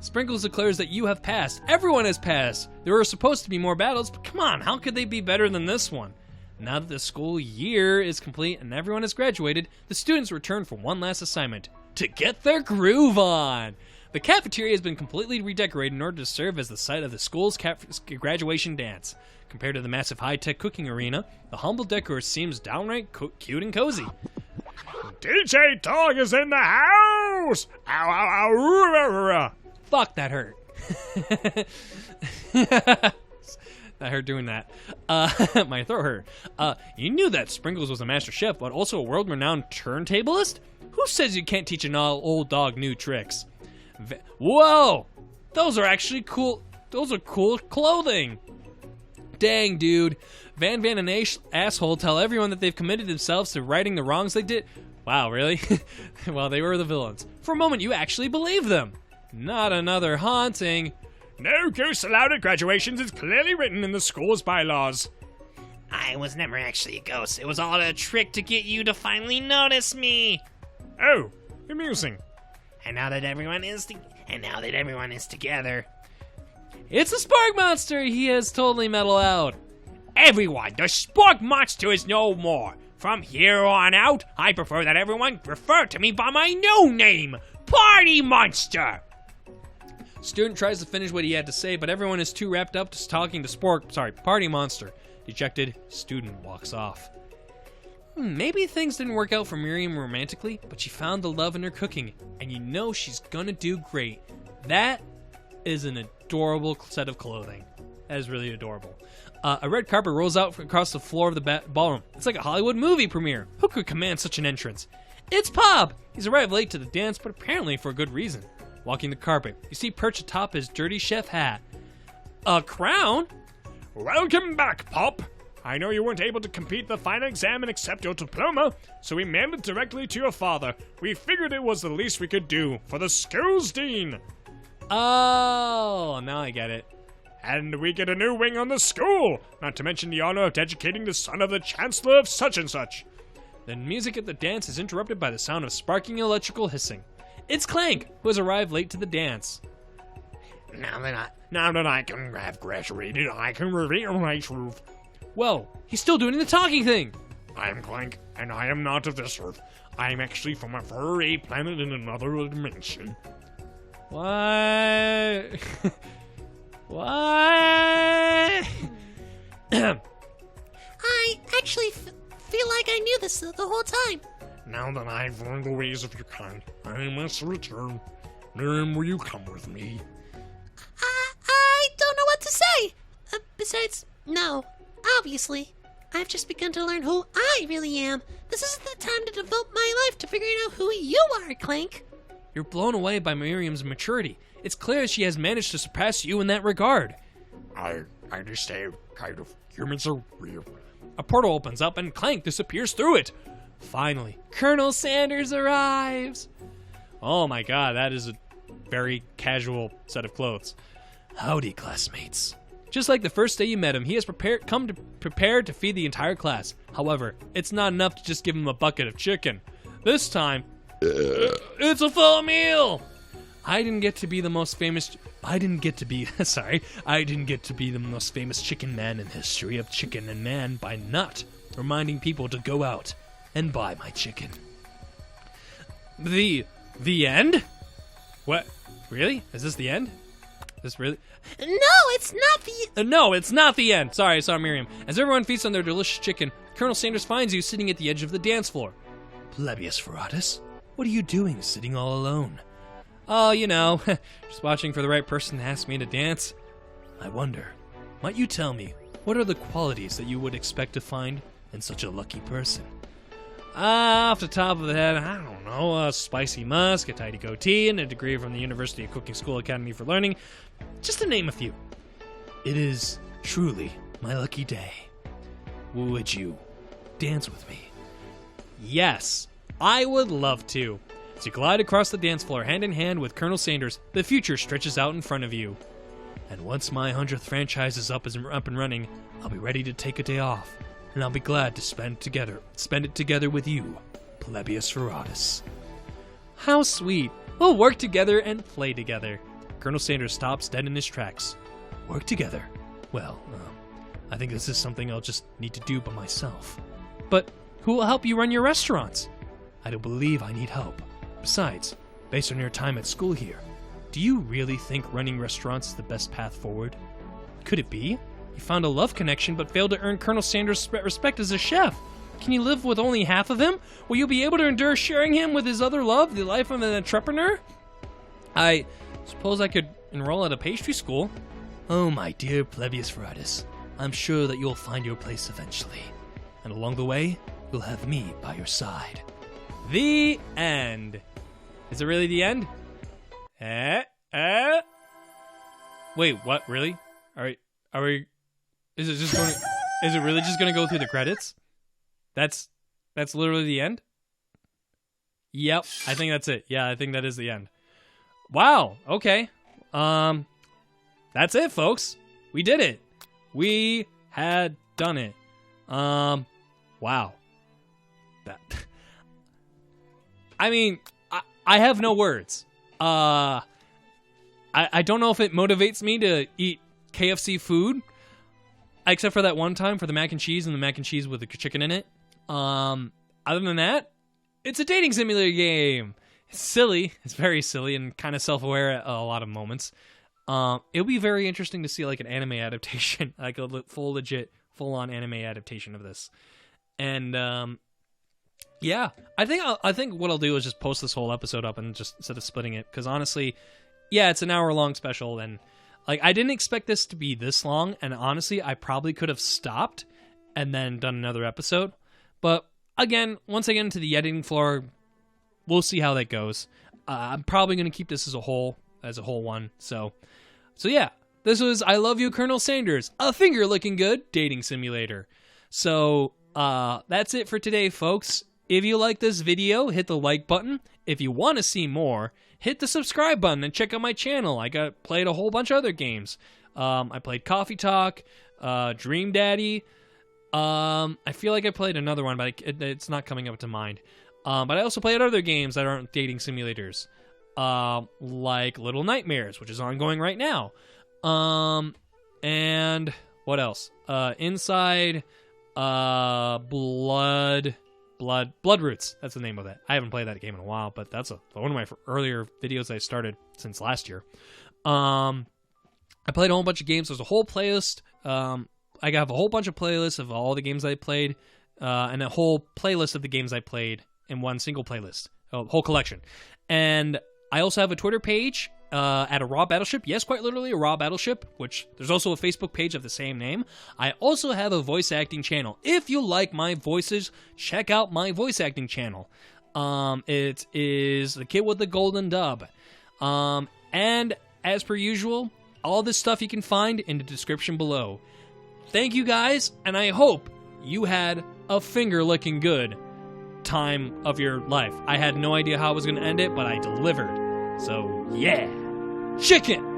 Sprinkles declares that you have passed. Everyone has passed. There were supposed to be more battles, but come on, how could they be better than this one? Now that the school year is complete and everyone has graduated, the students return for one last assignment, to get their groove on. The cafeteria has been completely redecorated in order to serve as the site of the school's graduation dance. Compared to the massive high-tech cooking arena, the humble decor seems downright cute and cozy. DJ Dog is in the house! Ow, ow, ow, Fuck, that hurt. That hurt doing that. My throat hurt. You knew that Sprinkles was a master chef, but also a world-renowned turntablist? Who says you can't teach an old dog new tricks? Whoa! Those are actually cool. Those are cool clothing. Dang, dude. Van and Asshole tell everyone that they've committed themselves to righting the wrongs they did. Wow, really? Well, they were the villains. For a moment, you actually believe them. Not another haunting. No ghosts allowed at graduations is clearly written in the school's bylaws. I was never actually a ghost. It was all a trick to get you to finally notice me. Oh, amusing. And now that everyone is together. It's a spark monster! He has totally metal out. Everyone, the Spark Monster is no more. From here on out, I prefer that everyone refer to me by my new name, Party Monster. Student tries to finish what he had to say, but everyone is too wrapped up to talking to Party Monster. Dejected, student walks off. Maybe things didn't work out for Miriam romantically, but she found the love in her cooking, and you know she's gonna do great. That is an adorable set of clothing. That is really adorable. A red carpet rolls out across the floor of the ballroom. It's like a Hollywood movie premiere. Who could command such an entrance? It's Pop! He's arrived late to the dance, but apparently for a good reason. Walking the carpet, you see perched atop his dirty chef hat. A crown? Welcome back, Pop. I know you weren't able to complete the final exam and accept your diploma, so we mailed it directly to your father. We figured it was the least we could do for the school's dean. Oh, now I get it. And we get a new wing on the school, not to mention the honor of educating the son of the chancellor of such and such. The music at the dance is interrupted by the sound of sparking electrical hissing. It's Clank, who has arrived late to the dance. Now that I can have graduated, I can reveal my truth. Whoa, he's still doing the talking thing. I am Clank, and I am not of this earth. I am actually from a far-away planet in another dimension. What? What? I actually feel like I knew this the whole time. Now that I've learned the ways of your kind, I must return. Miriam, will you come with me? I don't know what to say. Besides, no. Obviously. I've just begun to learn who I really am. This isn't the time to devote my life to figuring out who you are, Clank. You're blown away by Miriam's maturity. It's clear she has managed to surpass you in that regard. I understand, kind of. Humans are weird. A portal opens up and Clank disappears through it. Finally, Colonel Sanders arrives. Oh my god, that is a very casual set of clothes. Howdy, classmates. Just like the first day you met him, he has prepared to feed the entire class. However, it's not enough to just give him a bucket of chicken. This time, it's a full meal. I didn't get to be the most famous chicken man in the history of chicken and man by not reminding people to go out and buy my chicken. The end? What? Really? Is this the end? Is this really? No, it's not the... No, it's not the end. Sorry, I saw Miriam. As everyone feasts on their delicious chicken, Colonel Sanders finds you sitting at the edge of the dance floor. Plebius Veratus, what are you doing sitting all alone? Oh, you know, just watching for the right person to ask me to dance. I wonder, might you tell me, what are the qualities that you would expect to find in such a lucky person? Off the top of the head, I don't know, a spicy musk, a tidy goatee, and a degree from the University of Cooking School Academy for Learning, just to name a few. It is truly my lucky day. Would you dance with me? Yes, I would love to. As you glide across the dance floor hand in hand with Colonel Sanders, the future stretches out in front of you. And once my 100th franchise is up and running, I'll be ready to take a day off and I'll be glad to spend it together with you, Plebeius Veratus. How sweet. We'll work together and play together. Colonel Sanders stops dead in his tracks. Work together? Well, I think this is something I'll just need to do by myself. But who will help you run your restaurants? I don't believe I need help. Besides, based on your time at school here, do you really think running restaurants is the best path forward? Could it be? You found a love connection but failed to earn Colonel Sanders' respect as a chef. Can you live with only half of him? Will you be able to endure sharing him with his other love, the life of an entrepreneur? I suppose I could enroll at a pastry school. Oh, my dear Plebeius Veratus, I'm sure that you'll find your place eventually. And along the way, you'll have me by your side. The end. Is it really the end? Wait, what? Really? Are we? Is it really just gonna go through the credits? That's literally the end? Yep, I think that's it. Yeah, I think that is the end. Wow, okay. That's it, folks. We did it. We had done it. Wow. I mean, I have no words. I don't know if it motivates me to eat KFC food, except for that one time for the mac and cheese and the mac and cheese with the chicken in it. Other than that, it's a dating simulator game. It's silly. It's very silly and kind of self-aware at a lot of moments. It'll be very interesting to see like an anime adaptation, like a full-on anime adaptation of this. And yeah, I think what I'll do is just post this whole episode up and just instead of splitting it, because honestly, yeah, it's an hour-long special, and like I didn't expect this to be this long, and honestly, I probably could have stopped and then done another episode. But again, once I get into the editing floor, we'll see how that goes. I'm probably going to keep this as a whole one. So yeah, this was I Love You, Colonel Sanders, a finger-looking good dating simulator. So that's it for today, folks. If you like this video, hit the like button. If you want to see more, hit the subscribe button and check out my channel. I played a whole bunch of other games. I played Coffee Talk, Dream Daddy. I feel like I played another one, but it's not coming up to mind. But I also played other games that aren't dating simulators, like Little Nightmares, which is ongoing right now. And what else? Inside Blood Roots. That's the name of it. I haven't played that game in a while, but that's one of my earlier videos I started since last year. I played a whole bunch of games. There's a whole playlist. I have a whole bunch of playlists of all the games I played, and a whole playlist of the games I played in one single playlist, a whole collection. And I also have a Twitter page at a Raw Battleship. Yes, quite literally a Raw Battleship, which there's also a Facebook page of the same name. I also have a voice acting channel. If you like my voices, check out my voice acting channel. It is The Kid with the Golden Dub. And as per usual, all this stuff you can find in the description below. Thank you guys, and I hope you had a finger-licking good time of your life. I had no idea how I was going to end it, but I delivered. So, yeah. Chicken!